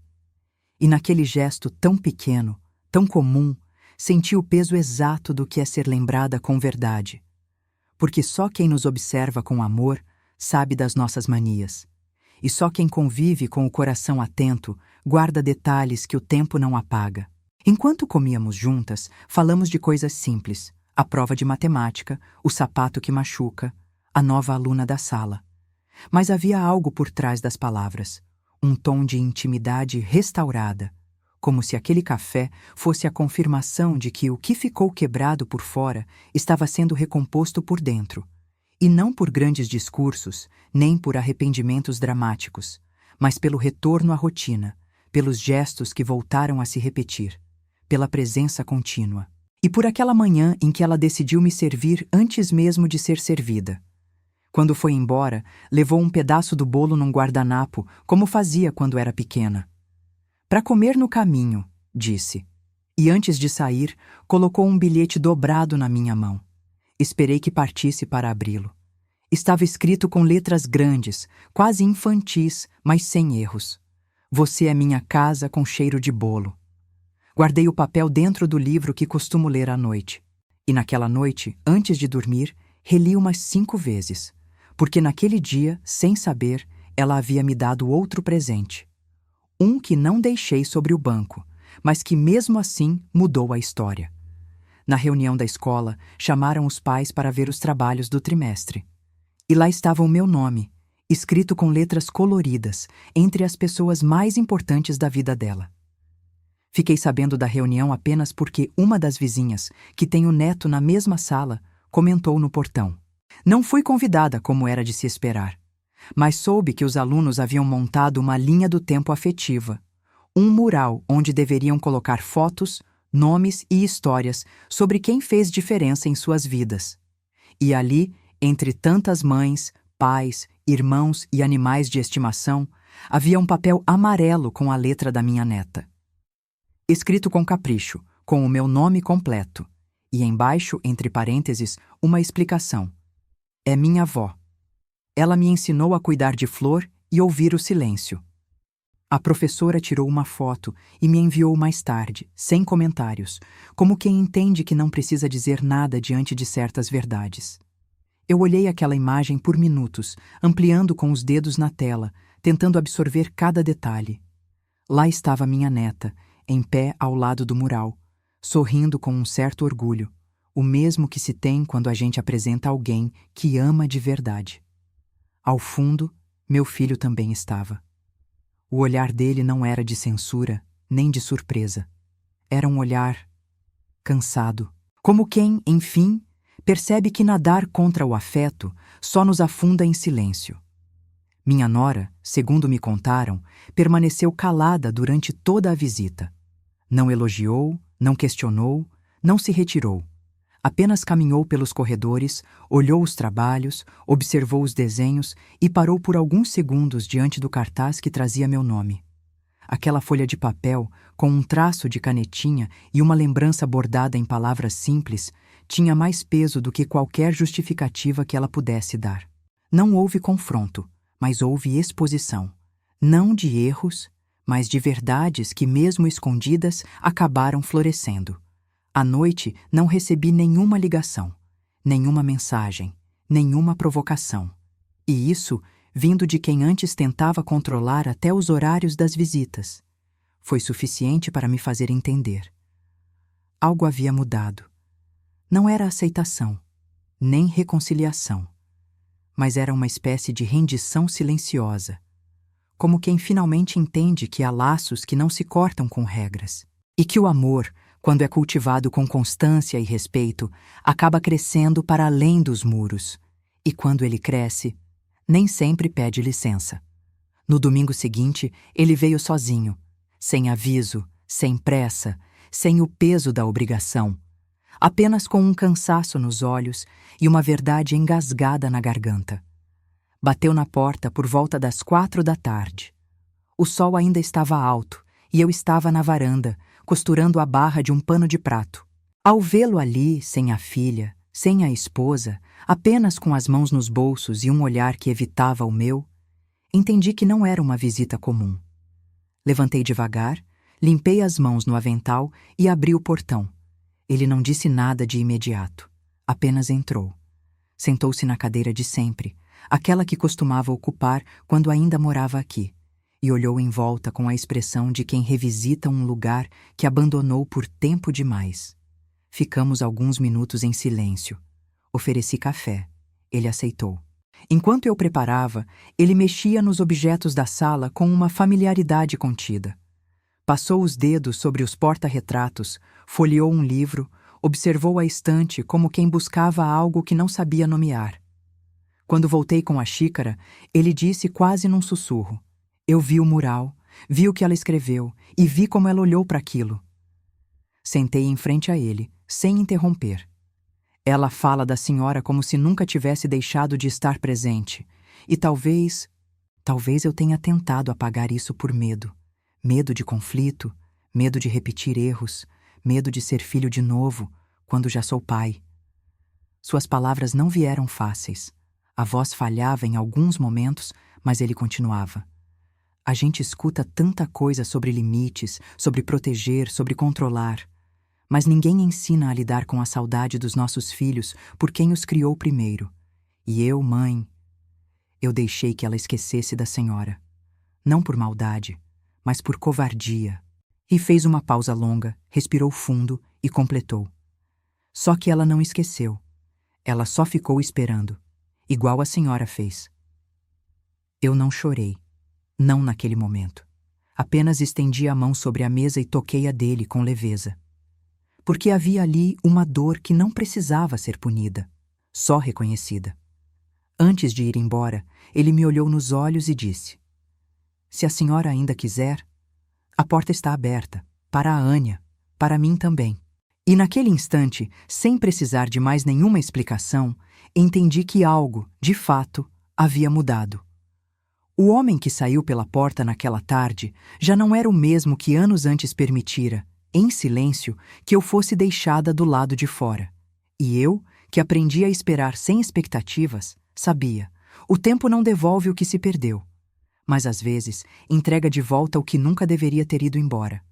E naquele gesto tão pequeno, tão comum, senti o peso exato do que é ser lembrada com verdade. Porque só quem nos observa com amor sabe das nossas manias. E só quem convive com o coração atento guarda detalhes que o tempo não apaga. Enquanto comíamos juntas, falamos de coisas simples: a prova de matemática, o sapato que machuca, a nova aluna da sala. Mas havia algo por trás das palavras, um tom de intimidade restaurada, como se aquele café fosse a confirmação de que o que ficou quebrado por fora estava sendo recomposto por dentro. E não por grandes discursos, nem por arrependimentos dramáticos, mas pelo retorno à rotina, pelos gestos que voltaram a se repetir, pela presença contínua. E por aquela manhã em que ela decidiu me servir antes mesmo de ser servida. Quando foi embora, levou um pedaço do bolo num guardanapo, como fazia quando era pequena. "Para comer no caminho", disse. E antes de sair, colocou um bilhete dobrado na minha mão. Esperei que partisse para abri-lo. Estava escrito com letras grandes, quase infantis, mas sem erros. "Você é minha casa com cheiro de bolo." Guardei o papel dentro do livro que costumo ler à noite. E naquela noite, antes de dormir, reli umas 5 vezes. Porque naquele dia, sem saber, ela havia me dado outro presente. Um que não deixei sobre o banco, mas que mesmo assim mudou a história. Na reunião da escola, chamaram os pais para ver os trabalhos do trimestre. E lá estava o meu nome, escrito com letras coloridas, entre as pessoas mais importantes da vida dela. Fiquei sabendo da reunião apenas porque uma das vizinhas, que tem o neto na mesma sala, comentou no portão. Não fui convidada como era de se esperar, mas soube que os alunos haviam montado uma linha do tempo afetiva, um mural onde deveriam colocar fotos, nomes e histórias sobre quem fez diferença em suas vidas. E ali, entre tantas mães, pais, irmãos e animais de estimação, havia um papel amarelo com a letra da minha neta. Escrito com capricho, com o meu nome completo, e embaixo, entre parênteses, uma explicação. "É minha avó. Ela me ensinou a cuidar de flor e ouvir o silêncio." A professora tirou uma foto e me enviou mais tarde, sem comentários, como quem entende que não precisa dizer nada diante de certas verdades. Eu olhei aquela imagem por minutos, ampliando com os dedos na tela, tentando absorver cada detalhe. Lá estava minha neta, em pé ao lado do mural, sorrindo com um certo orgulho, o mesmo que se tem quando a gente apresenta alguém que ama de verdade. Ao fundo, meu filho também estava. O olhar dele não era de censura, nem de surpresa. Era um olhar cansado, como quem, enfim, percebe que nadar contra o afeto só nos afunda em silêncio. Minha nora, segundo me contaram, permaneceu calada durante toda a visita. Não elogiou, não questionou, não se retirou. Apenas caminhou pelos corredores, olhou os trabalhos, observou os desenhos e parou por alguns segundos diante do cartaz que trazia meu nome. Aquela folha de papel, com um traço de canetinha e uma lembrança bordada em palavras simples, tinha mais peso do que qualquer justificativa que ela pudesse dar. Não houve confronto, mas houve exposição. Não de erros, mas de verdades que, mesmo escondidas, acabaram florescendo. À noite, não recebi nenhuma ligação, nenhuma mensagem, nenhuma provocação. E isso, vindo de quem antes tentava controlar até os horários das visitas, foi suficiente para me fazer entender. Algo havia mudado. Não era aceitação, nem reconciliação. Mas era uma espécie de rendição silenciosa, como quem finalmente entende que há laços que não se cortam com regras, e que o amor, quando é cultivado com constância e respeito, acaba crescendo para além dos muros, e quando ele cresce, nem sempre pede licença. No domingo seguinte, ele veio sozinho, sem aviso, sem pressa, sem o peso da obrigação, apenas com um cansaço nos olhos e uma verdade engasgada na garganta. Bateu na porta por volta das 4 da tarde. O sol ainda estava alto e eu estava na varanda, costurando a barra de um pano de prato. Ao vê-lo ali, sem a filha, sem a esposa, apenas com as mãos nos bolsos e um olhar que evitava o meu, entendi que não era uma visita comum. Levantei devagar, limpei as mãos no avental e abri o portão. Ele não disse nada de imediato, apenas entrou. Sentou-se na cadeira de sempre, aquela que costumava ocupar quando ainda morava aqui, e olhou em volta com a expressão de quem revisita um lugar que abandonou por tempo demais. Ficamos alguns minutos em silêncio. Ofereci café. Ele aceitou. Enquanto eu preparava, ele mexia nos objetos da sala com uma familiaridade contida. Passou os dedos sobre os porta-retratos, folheou um livro, observou a estante como quem buscava algo que não sabia nomear. Quando voltei com a xícara, ele disse quase num sussurro: "Eu vi o mural, vi o que ela escreveu e vi como ela olhou para aquilo." Sentei em frente a ele, sem interromper. Ela fala da senhora como se nunca tivesse deixado de estar presente, e talvez eu tenha tentado apagar isso por medo. Medo de conflito, medo de repetir erros, medo de ser filho de novo, quando já sou pai. Suas palavras não vieram fáceis. A voz falhava em alguns momentos, mas ele continuava. A gente escuta tanta coisa sobre limites, sobre proteger, sobre controlar. Mas ninguém ensina a lidar com a saudade dos nossos filhos por quem os criou primeiro. E eu, mãe, eu deixei que ela esquecesse da senhora. Não por maldade, mas por covardia. E fez uma pausa longa, respirou fundo e completou. Só que ela não esqueceu. Ela só ficou esperando, igual a senhora fez. Eu não chorei. Não naquele momento. Apenas estendi a mão sobre a mesa e toquei a dele com leveza. Porque havia ali uma dor que não precisava ser punida, só reconhecida. Antes de ir embora, ele me olhou nos olhos e disse: "Se a senhora ainda quiser, a porta está aberta, para a Ania, para mim também." E naquele instante, sem precisar de mais nenhuma explicação, entendi que algo, de fato, havia mudado. O homem que saiu pela porta naquela tarde já não era o mesmo que anos antes permitira, em silêncio, que eu fosse deixada do lado de fora. E eu, que aprendi a esperar sem expectativas, sabia: o tempo não devolve o que se perdeu, mas às vezes entrega de volta o que nunca deveria ter ido embora.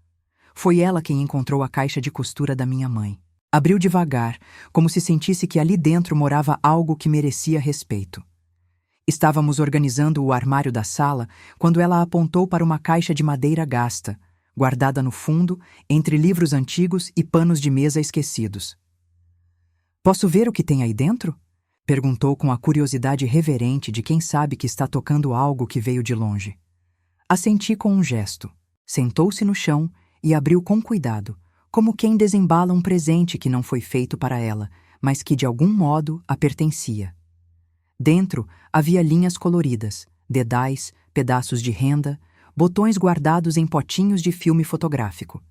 Foi ela quem encontrou a caixa de costura da minha mãe. Abriu devagar, como se sentisse que ali dentro morava algo que merecia respeito. Estávamos organizando o armário da sala quando ela apontou para uma caixa de madeira gasta, guardada no fundo, entre livros antigos e panos de mesa esquecidos. "Posso ver o que tem aí dentro?" perguntou com a curiosidade reverente de quem sabe que está tocando algo que veio de longe. Assenti com um gesto. Sentou-se no chão e abriu com cuidado, como quem desembala um presente que não foi feito para ela, mas que de algum modo a pertencia. Dentro havia linhas coloridas, dedais, pedaços de renda, botões guardados em potinhos de filme fotográfico.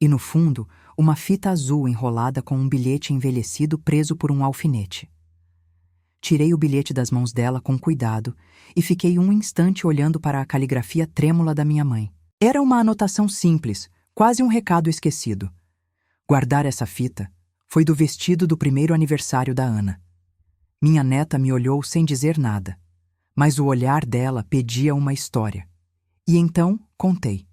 E no fundo, uma fita azul enrolada com um bilhete envelhecido preso por um alfinete. Tirei o bilhete das mãos dela com cuidado e fiquei um instante olhando para a caligrafia trêmula da minha mãe. Era uma anotação simples, quase um recado esquecido. Guardar essa fita foi do vestido do primeiro aniversário da Ana. Minha neta me olhou sem dizer nada, mas o olhar dela pedia uma história. E então contei.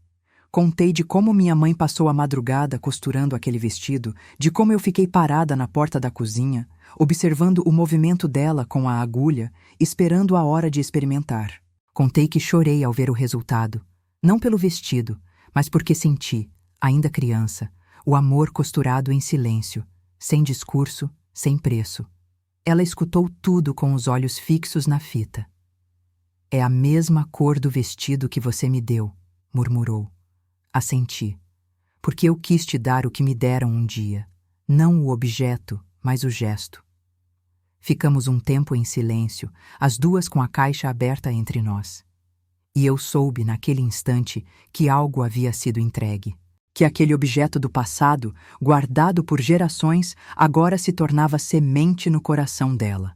Contei de como minha mãe passou a madrugada costurando aquele vestido, de como eu fiquei parada na porta da cozinha, observando o movimento dela com a agulha, esperando a hora de experimentar. Contei que chorei ao ver o resultado, não pelo vestido, mas porque senti, ainda criança, o amor costurado em silêncio, sem discurso, sem preço. Ela escutou tudo com os olhos fixos na fita. É a mesma cor do vestido que você me deu, murmurou. Assenti, porque eu quis te dar o que me deram um dia, não o objeto, mas o gesto. Ficamos um tempo em silêncio, as duas com a caixa aberta entre nós. E eu soube, naquele instante, que algo havia sido entregue. Que aquele objeto do passado, guardado por gerações, agora se tornava semente no coração dela.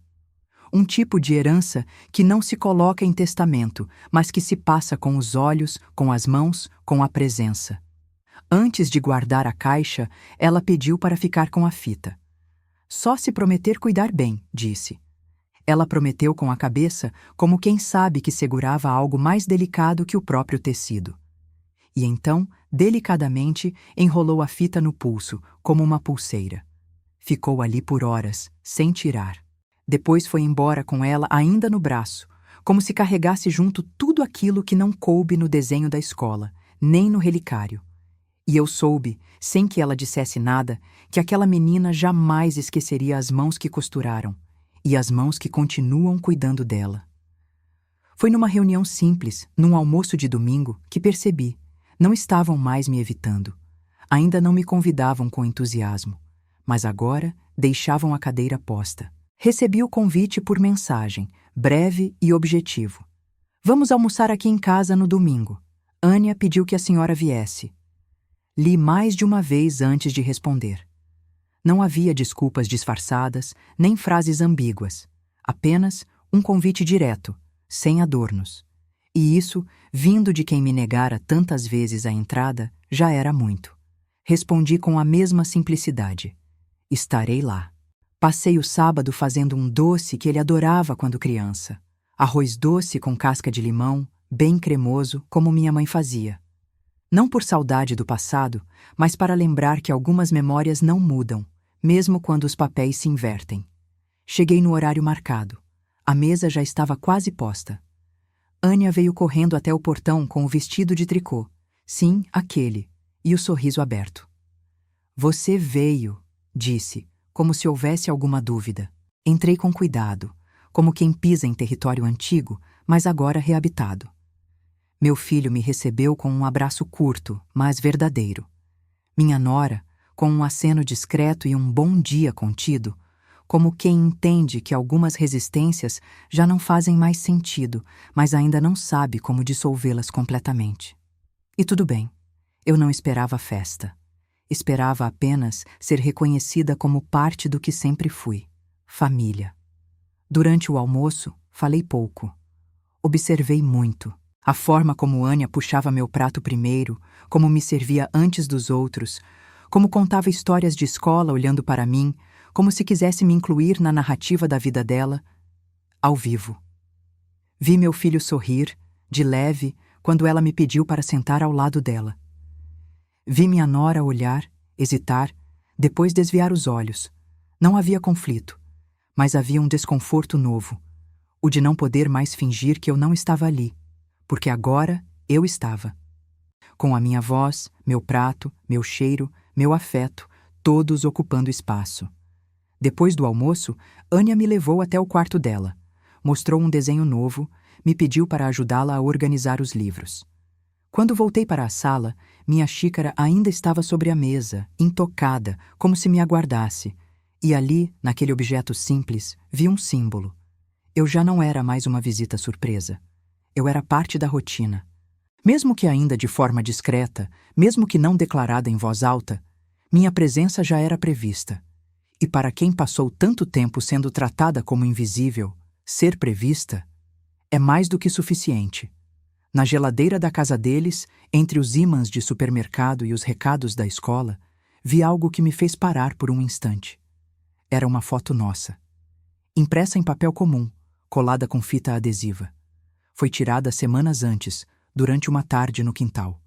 Um tipo de herança que não se coloca em testamento, mas que se passa com os olhos, com as mãos, com a presença. Antes de guardar a caixa, ela pediu para ficar com a fita. Só se prometer cuidar bem, disse. Ela prometeu com a cabeça, como quem sabe que segurava algo mais delicado que o próprio tecido. E então, delicadamente, enrolou a fita no pulso, como uma pulseira. Ficou ali por horas, sem tirar. Depois foi embora com ela ainda no braço, como se carregasse junto tudo aquilo que não coube no desenho da escola, nem no relicário. E eu soube, sem que ela dissesse nada, que aquela menina jamais esqueceria as mãos que costuraram, e as mãos que continuam cuidando dela. Foi numa reunião simples, num almoço de domingo, que percebi. Não estavam mais me evitando. Ainda não me convidavam com entusiasmo, mas agora deixavam a cadeira posta. Recebi o convite por mensagem, breve e objetivo. Vamos almoçar aqui em casa no domingo. Ania pediu que a senhora viesse. Li mais de uma vez antes de responder. Não havia desculpas disfarçadas, nem frases ambíguas. Apenas um convite direto, sem adornos. E isso, vindo de quem me negara tantas vezes a entrada, já era muito. Respondi com a mesma simplicidade. Estarei lá. Passei o sábado fazendo um doce que ele adorava quando criança. Arroz doce com casca de limão, bem cremoso, como minha mãe fazia. Não por saudade do passado, mas para lembrar que algumas memórias não mudam, mesmo quando os papéis se invertem. Cheguei no horário marcado. A mesa já estava quase posta. Ania veio correndo até o portão com o vestido de tricô. Sim, aquele. E o sorriso aberto. Você veio, disse, como se houvesse alguma dúvida. Entrei com cuidado, como quem pisa em território antigo, mas agora reabitado. Meu filho me recebeu com um abraço curto, mas verdadeiro. Minha nora, com um aceno discreto e um bom dia contido, como quem entende que algumas resistências já não fazem mais sentido, mas ainda não sabe como dissolvê-las completamente. E tudo bem, eu não esperava festa. Esperava apenas ser reconhecida como parte do que sempre fui, família. Durante o almoço, falei pouco. Observei muito. A forma como Ania puxava meu prato primeiro, como me servia antes dos outros, como contava histórias de escola olhando para mim, como se quisesse me incluir na narrativa da vida dela, ao vivo. Vi meu filho sorrir, de leve, quando ela me pediu para sentar ao lado dela. Vi minha nora olhar, hesitar, depois desviar os olhos. Não havia conflito, mas havia um desconforto novo, o de não poder mais fingir que eu não estava ali, porque agora eu estava. Com a minha voz, meu prato, meu cheiro, meu afeto, todos ocupando espaço. Depois do almoço, Ania me levou até o quarto dela. Mostrou um desenho novo, me pediu para ajudá-la a organizar os livros. Quando voltei para a sala, minha xícara ainda estava sobre a mesa, intocada, como se me aguardasse. E ali, naquele objeto simples, vi um símbolo. Eu já não era mais uma visita surpresa. Eu era parte da rotina. Mesmo que ainda de forma discreta, mesmo que não declarada em voz alta, minha presença já era prevista. E para quem passou tanto tempo sendo tratada como invisível, ser prevista é mais do que suficiente. Na geladeira da casa deles, entre os ímãs de supermercado e os recados da escola, vi algo que me fez parar por um instante. Era uma foto nossa. Impressa em papel comum, colada com fita adesiva. Foi tirada semanas antes, durante uma tarde no quintal.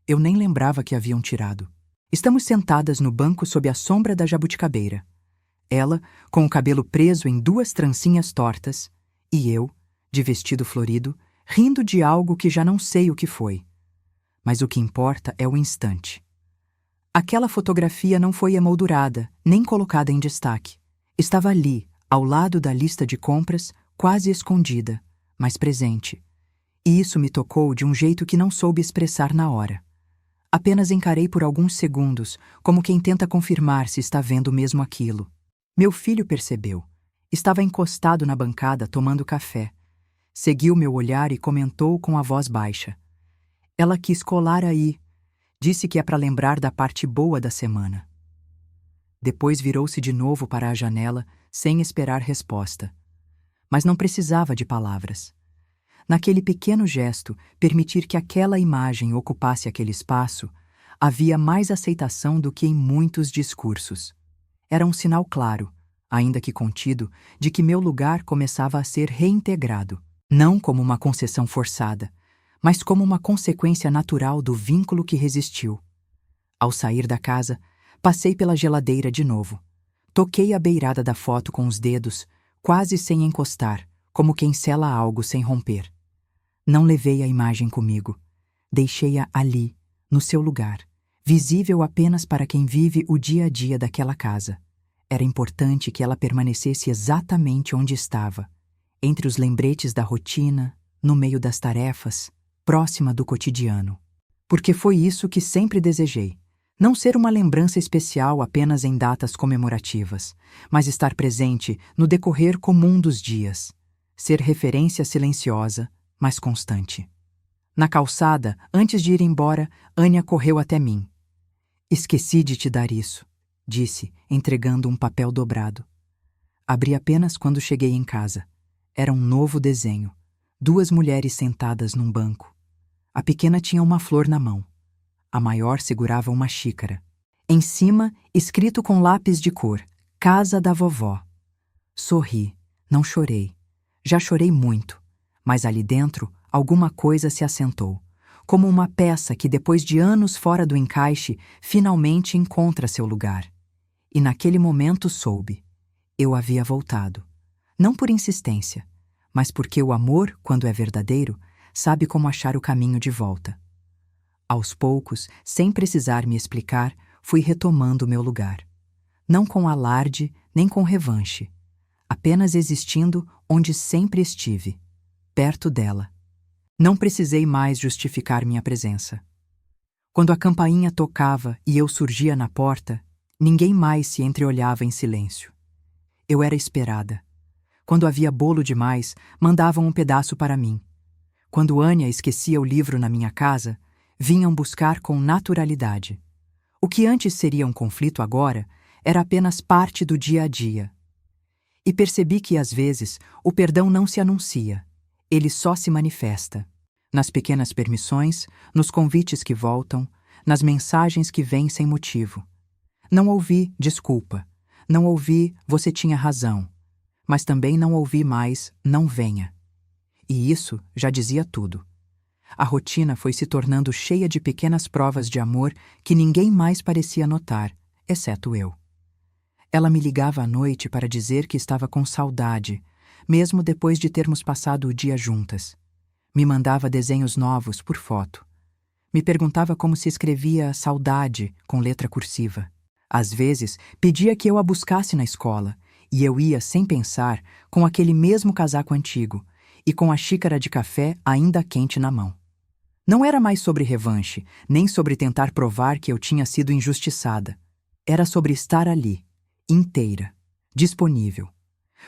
Eu nem lembrava que haviam tirado. Estamos sentadas no banco sob a sombra da jabuticabeira. Ela, com o cabelo preso em 2 trancinhas tortas, e eu, de vestido florido, rindo de algo que já não sei o que foi. Mas o que importa é o instante. Aquela fotografia não foi emoldurada, nem colocada em destaque. Estava ali, ao lado da lista de compras, quase escondida, mas presente. E isso me tocou de um jeito que não soube expressar na hora. Apenas encarei por alguns segundos, como quem tenta confirmar se está vendo mesmo aquilo. Meu filho percebeu. Estava encostado na bancada tomando café. Seguiu meu olhar e comentou com a voz baixa. Ela quis colar aí. Disse que é para lembrar da parte boa da semana. Depois virou-se de novo para a janela, sem esperar resposta. Mas não precisava de palavras. Naquele pequeno gesto, permitir que aquela imagem ocupasse aquele espaço, havia mais aceitação do que em muitos discursos. Era um sinal claro, ainda que contido, de que meu lugar começava a ser reintegrado, não como uma concessão forçada, mas como uma consequência natural do vínculo que resistiu. Ao sair da casa, passei pela geladeira de novo. Toquei a beirada da foto com os dedos, quase sem encostar, como quem sela algo sem romper. Não levei a imagem comigo. Deixei-a ali, no seu lugar, visível apenas para quem vive o dia a dia daquela casa. Era importante que ela permanecesse exatamente onde estava, entre os lembretes da rotina, no meio das tarefas, próxima do cotidiano. Porque foi isso que sempre desejei. Não ser uma lembrança especial apenas em datas comemorativas, mas estar presente no decorrer comum dos dias. Ser referência silenciosa, mas constante. Na calçada, antes de ir embora, Anya correu até mim. Esqueci de te dar isso, disse, entregando um papel dobrado. Abri apenas quando cheguei em casa. Era um novo desenho. 2 mulheres sentadas num banco. A pequena tinha uma flor na mão. A maior segurava uma xícara. Em cima, escrito com lápis de cor, Casa da Vovó. Sorri, não chorei. Já chorei muito, mas ali dentro alguma coisa se assentou, como uma peça que depois de anos fora do encaixe, finalmente encontra seu lugar. E naquele momento soube. Eu havia voltado. Não por insistência, mas porque o amor, quando é verdadeiro, sabe como achar o caminho de volta. Aos poucos, sem precisar me explicar, fui retomando meu lugar. Não com alarde, nem com revanche. Apenas existindo onde sempre estive, perto dela. Não precisei mais justificar minha presença. Quando a campainha tocava e eu surgia na porta, ninguém mais se entreolhava em silêncio. Eu era esperada. Quando havia bolo demais, mandavam um pedaço para mim. Quando Anya esquecia o livro na minha casa, vinham buscar com naturalidade. O que antes seria um conflito agora era apenas parte do dia a dia. E percebi que, às vezes, o perdão não se anuncia, ele só se manifesta. Nas pequenas permissões, nos convites que voltam, nas mensagens que vêm sem motivo. Não ouvi desculpa, não ouvi você tinha razão, mas também não ouvi mais não venha. E isso já dizia tudo. A rotina foi se tornando cheia de pequenas provas de amor que ninguém mais parecia notar, exceto eu. Ela me ligava à noite para dizer que estava com saudade, mesmo depois de termos passado o dia juntas. Me mandava desenhos novos por foto. Me perguntava como se escrevia saudade com letra cursiva. Às vezes, pedia que eu a buscasse na escola, e eu ia, sem pensar, com aquele mesmo casaco antigo e com a xícara de café ainda quente na mão. Não era mais sobre revanche, nem sobre tentar provar que eu tinha sido injustiçada. Era sobre estar ali, inteira, disponível,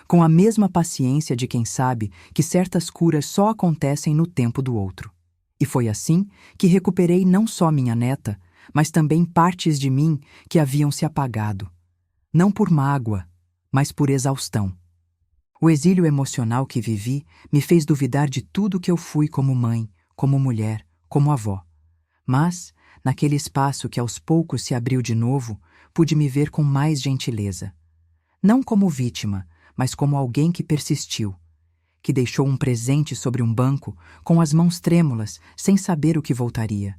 com a mesma paciência de quem sabe que certas curas só acontecem no tempo do outro. E foi assim que recuperei não só minha neta, mas também partes de mim que haviam se apagado. Não por mágoa, mas por exaustão. O exílio emocional que vivi me fez duvidar de tudo que eu fui como mãe, como mulher, como avó. Mas, naquele espaço que aos poucos se abriu de novo, pude me ver com mais gentileza. Não como vítima, mas como alguém que persistiu, que deixou um presente sobre um banco, com as mãos trêmulas, sem saber o que voltaria.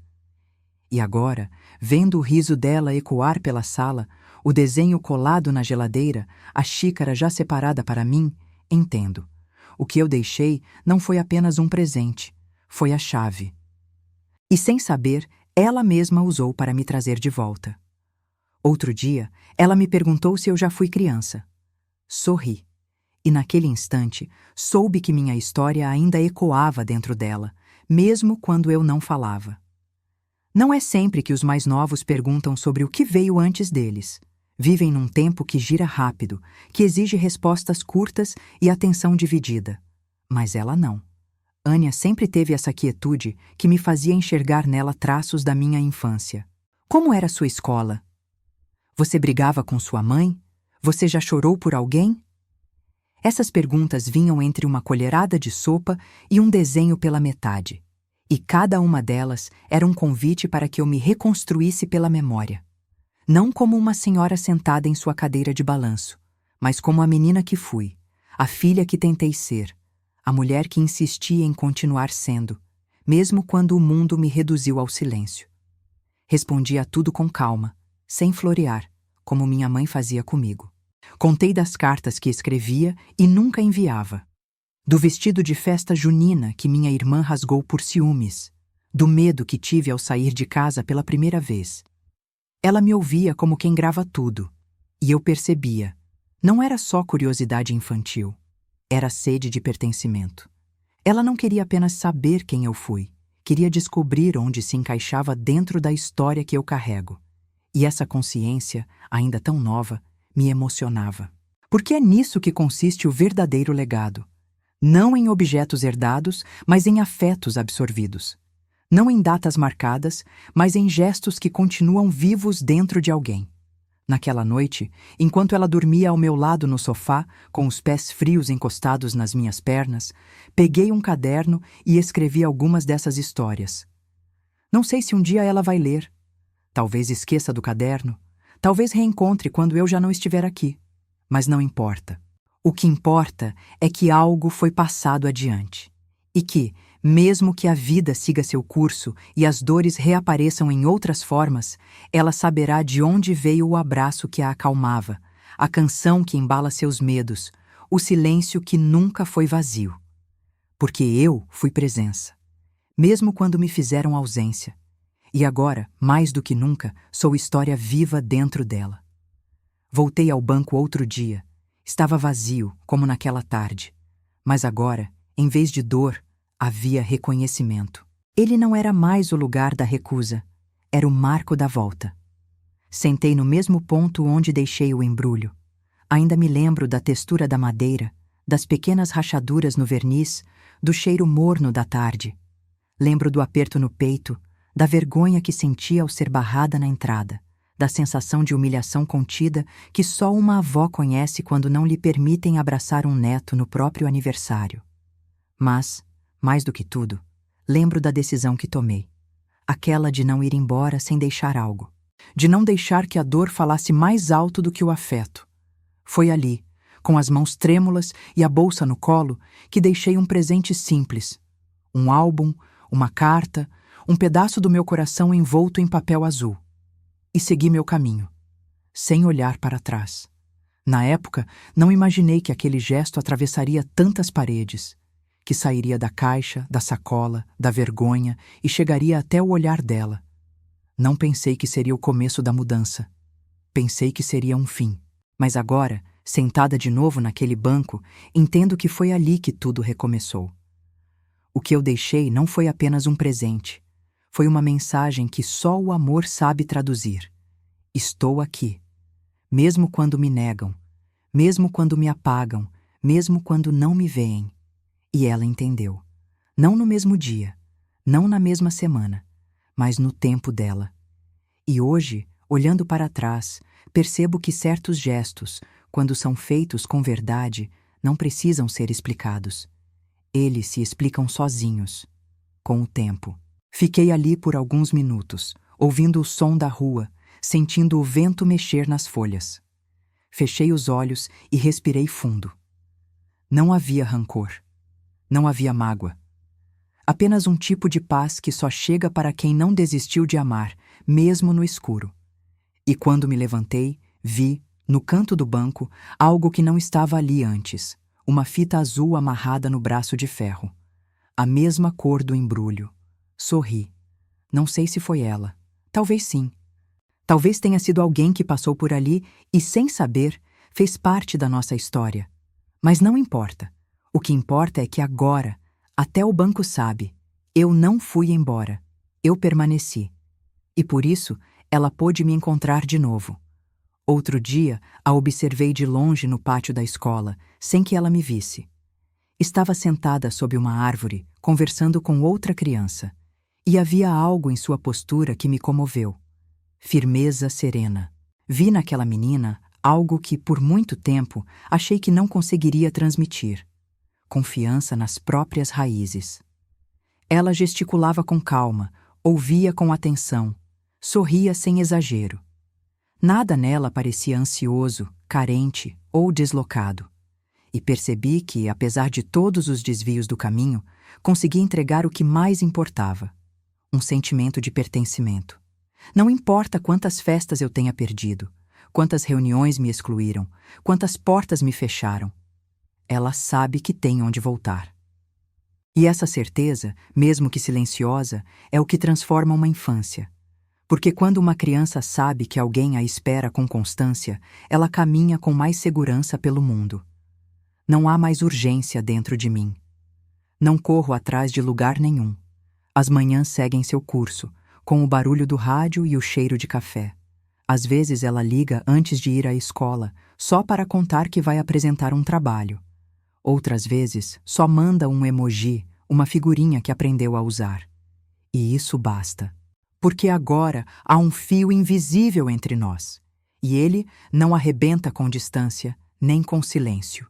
E agora, vendo o riso dela ecoar pela sala, o desenho colado na geladeira, a xícara já separada para mim, entendo. O que eu deixei não foi apenas um presente, foi a chave. E sem saber, ela mesma usou para me trazer de volta. Outro dia, ela me perguntou se eu já fui criança. Sorri. E naquele instante, soube que minha história ainda ecoava dentro dela, mesmo quando eu não falava. Não é sempre que os mais novos perguntam sobre o que veio antes deles. Vivem num tempo que gira rápido, que exige respostas curtas e atenção dividida. Mas ela não. Anya sempre teve essa quietude que me fazia enxergar nela traços da minha infância. Como era sua escola? Você brigava com sua mãe? Você já chorou por alguém? Essas perguntas vinham entre uma colherada de sopa e um desenho pela metade. E cada uma delas era um convite para que eu me reconstruísse pela memória. Não como uma senhora sentada em sua cadeira de balanço, mas como a menina que fui, a filha que tentei ser, a mulher que insistia em continuar sendo, mesmo quando o mundo me reduziu ao silêncio. Respondi a tudo com calma, sem florear, como minha mãe fazia comigo. Contei das cartas que escrevia e nunca enviava. Do vestido de festa junina que minha irmã rasgou por ciúmes, do medo que tive ao sair de casa pela primeira vez. Ela me ouvia como quem grava tudo, e eu percebia. Não era só curiosidade infantil, era sede de pertencimento. Ela não queria apenas saber quem eu fui, queria descobrir onde se encaixava dentro da história que eu carrego. E essa consciência, ainda tão nova, me emocionava. Porque é nisso que consiste o verdadeiro legado. Não em objetos herdados, mas em afetos absorvidos. Não em datas marcadas, mas em gestos que continuam vivos dentro de alguém. Naquela noite, enquanto ela dormia ao meu lado no sofá, com os pés frios encostados nas minhas pernas, peguei um caderno e escrevi algumas dessas histórias. Não sei se um dia ela vai ler. Talvez esqueça do caderno. Talvez reencontre quando eu já não estiver aqui. Mas não importa. O que importa é que algo foi passado adiante. E que, mesmo que a vida siga seu curso e as dores reapareçam em outras formas, ela saberá de onde veio o abraço que a acalmava, a canção que embala seus medos, o silêncio que nunca foi vazio. Porque eu fui presença, mesmo quando me fizeram ausência. E agora, mais do que nunca, sou história viva dentro dela. Voltei ao banco outro dia. Estava vazio, como naquela tarde. Mas agora, em vez de dor, havia reconhecimento. Ele não era mais o lugar da recusa, era o marco da volta. Sentei no mesmo ponto onde deixei o embrulho. Ainda me lembro da textura da madeira, das pequenas rachaduras no verniz, do cheiro morno da tarde. Lembro do aperto no peito, da vergonha que senti ao ser barrada na entrada, da sensação de humilhação contida que só uma avó conhece quando não lhe permitem abraçar um neto no próprio aniversário. Mas, mais do que tudo, lembro da decisão que tomei. Aquela de não ir embora sem deixar algo. De não deixar que a dor falasse mais alto do que o afeto. Foi ali, com as mãos trêmulas e a bolsa no colo, que deixei um presente simples. Um álbum, uma carta, um pedaço do meu coração envolto em papel azul. E segui meu caminho, sem olhar para trás. Na época, não imaginei que aquele gesto atravessaria tantas paredes, que sairia da caixa, da sacola, da vergonha e chegaria até o olhar dela. Não pensei que seria o começo da mudança. Pensei que seria um fim. Mas agora, sentada de novo naquele banco, entendo que foi ali que tudo recomeçou. O que eu deixei não foi apenas um presente. Foi uma mensagem que só o amor sabe traduzir. Estou aqui. Mesmo quando me negam, mesmo quando me apagam, mesmo quando não me veem. E ela entendeu. Não no mesmo dia, não na mesma semana, mas no tempo dela. E hoje, olhando para trás, percebo que certos gestos, quando são feitos com verdade, não precisam ser explicados. Eles se explicam sozinhos, com o tempo. Fiquei ali por alguns minutos, ouvindo o som da rua, sentindo o vento mexer nas folhas. Fechei os olhos e respirei fundo. Não havia rancor. Não havia mágoa. Apenas um tipo de paz que só chega para quem não desistiu de amar, mesmo no escuro. E quando me levantei, vi, no canto do banco, algo que não estava ali antes. Uma fita azul amarrada no braço de ferro. A mesma cor do embrulho. Sorri. Não sei se foi ela. Talvez sim. Talvez tenha sido alguém que passou por ali e, sem saber, fez parte da nossa história. Mas não importa. O que importa é que agora, até o banco sabe, eu não fui embora. Eu permaneci. E por isso, ela pôde me encontrar de novo. Outro dia, a observei de longe no pátio da escola, sem que ela me visse. Estava sentada sob uma árvore, conversando com outra criança. E havia algo em sua postura que me comoveu. Firmeza serena. Vi naquela menina algo que, por muito tempo, achei que não conseguiria transmitir. Confiança nas próprias raízes. Ela gesticulava com calma, ouvia com atenção, sorria sem exagero. Nada nela parecia ansioso, carente ou deslocado. E percebi que, apesar de todos os desvios do caminho, consegui entregar o que mais importava: um sentimento de pertencimento. Não importa quantas festas eu tenha perdido, quantas reuniões me excluíram, quantas portas me fecharam. Ela sabe que tem onde voltar. E essa certeza, mesmo que silenciosa, é o que transforma uma infância. Porque quando uma criança sabe que alguém a espera com constância, ela caminha com mais segurança pelo mundo. Não há mais urgência dentro de mim. Não corro atrás de lugar nenhum. As manhãs seguem seu curso, com o barulho do rádio e o cheiro de café. Às vezes ela liga antes de ir à escola, só para contar que vai apresentar um trabalho. Outras vezes, só manda um emoji, uma figurinha que aprendeu a usar. E isso basta. Porque agora há um fio invisível entre nós. E ele não arrebenta com distância, nem com silêncio.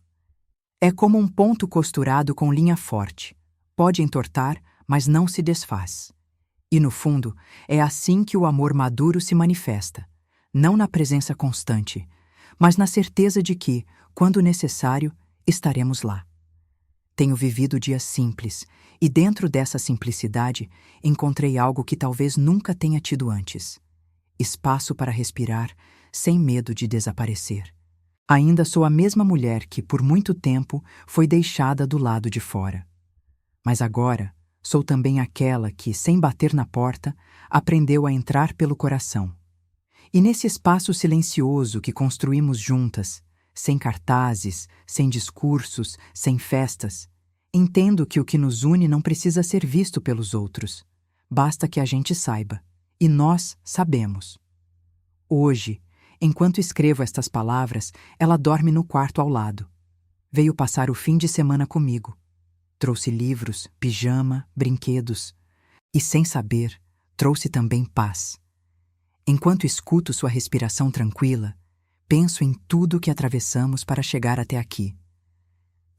É como um ponto costurado com linha forte. Pode entortar, mas não se desfaz. E no fundo, é assim que o amor maduro se manifesta. Não na presença constante, mas na certeza de que, quando necessário, estaremos lá. Tenho vivido dias simples, e dentro dessa simplicidade encontrei algo que talvez nunca tenha tido antes: espaço para respirar, sem medo de desaparecer. Ainda sou a mesma mulher que, por muito tempo, foi deixada do lado de fora. Mas agora, sou também aquela que, sem bater na porta, aprendeu a entrar pelo coração. E nesse espaço silencioso que construímos juntas, sem cartazes, sem discursos, sem festas, entendo que o que nos une não precisa ser visto pelos outros. Basta que a gente saiba. E nós sabemos. Hoje, enquanto escrevo estas palavras, ela dorme no quarto ao lado. Veio passar o fim de semana comigo. Trouxe livros, pijama, brinquedos. E, sem saber, trouxe também paz. Enquanto escuto sua respiração tranquila, penso em tudo que atravessamos para chegar até aqui.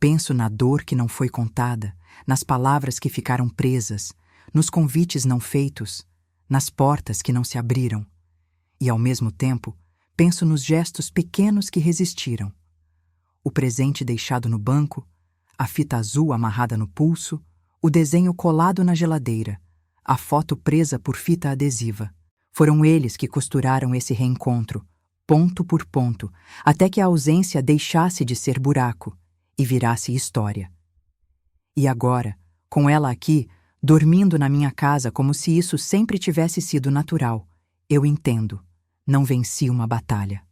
Penso na dor que não foi contada, nas palavras que ficaram presas, nos convites não feitos, nas portas que não se abriram. E, ao mesmo tempo, penso nos gestos pequenos que resistiram. O presente deixado no banco, a fita azul amarrada no pulso, o desenho colado na geladeira, a foto presa por fita adesiva. Foram eles que costuraram esse reencontro, ponto por ponto, até que a ausência deixasse de ser buraco e virasse história. E agora, com ela aqui, dormindo na minha casa como se isso sempre tivesse sido natural, eu entendo, não venci uma batalha.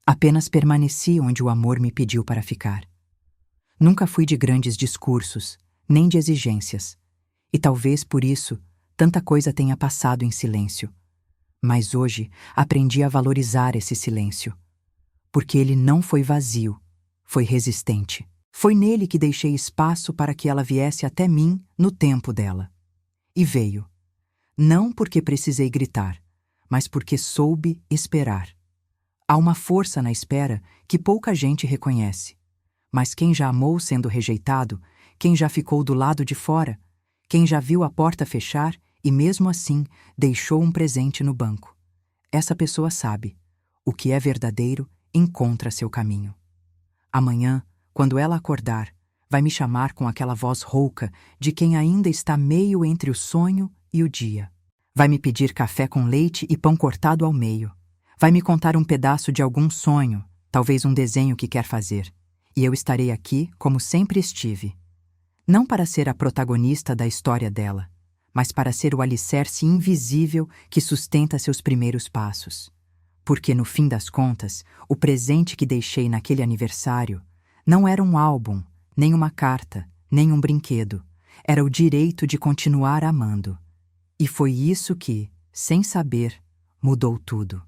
Apenas permaneci onde o amor me pediu para ficar. Nunca fui de grandes discursos, nem de exigências, e talvez por isso tanta coisa tenha passado em silêncio. Mas hoje aprendi a valorizar esse silêncio, porque ele não foi vazio, foi resistente. Foi nele que deixei espaço para que ela viesse até mim no tempo dela. E veio. Não porque precisei gritar, mas porque soube esperar. Há uma força na espera que pouca gente reconhece. Mas quem já amou sendo rejeitado, quem já ficou do lado de fora, quem já viu a porta fechar e mesmo assim deixou um presente no banco. Essa pessoa sabe. O que é verdadeiro encontra seu caminho. Amanhã, quando ela acordar, vai me chamar com aquela voz rouca de quem ainda está meio entre o sonho e o dia. Vai me pedir café com leite e pão cortado ao meio. Vai me contar um pedaço de algum sonho, talvez um desenho que quer fazer. E eu estarei aqui como sempre estive. Não para ser a protagonista da história dela, mas para ser o alicerce invisível que sustenta seus primeiros passos. Porque, no fim das contas, o presente que deixei naquele aniversário Não era um álbum, nem uma carta, nem um brinquedo. Era o direito de continuar amando. E foi isso que, sem saber, mudou tudo.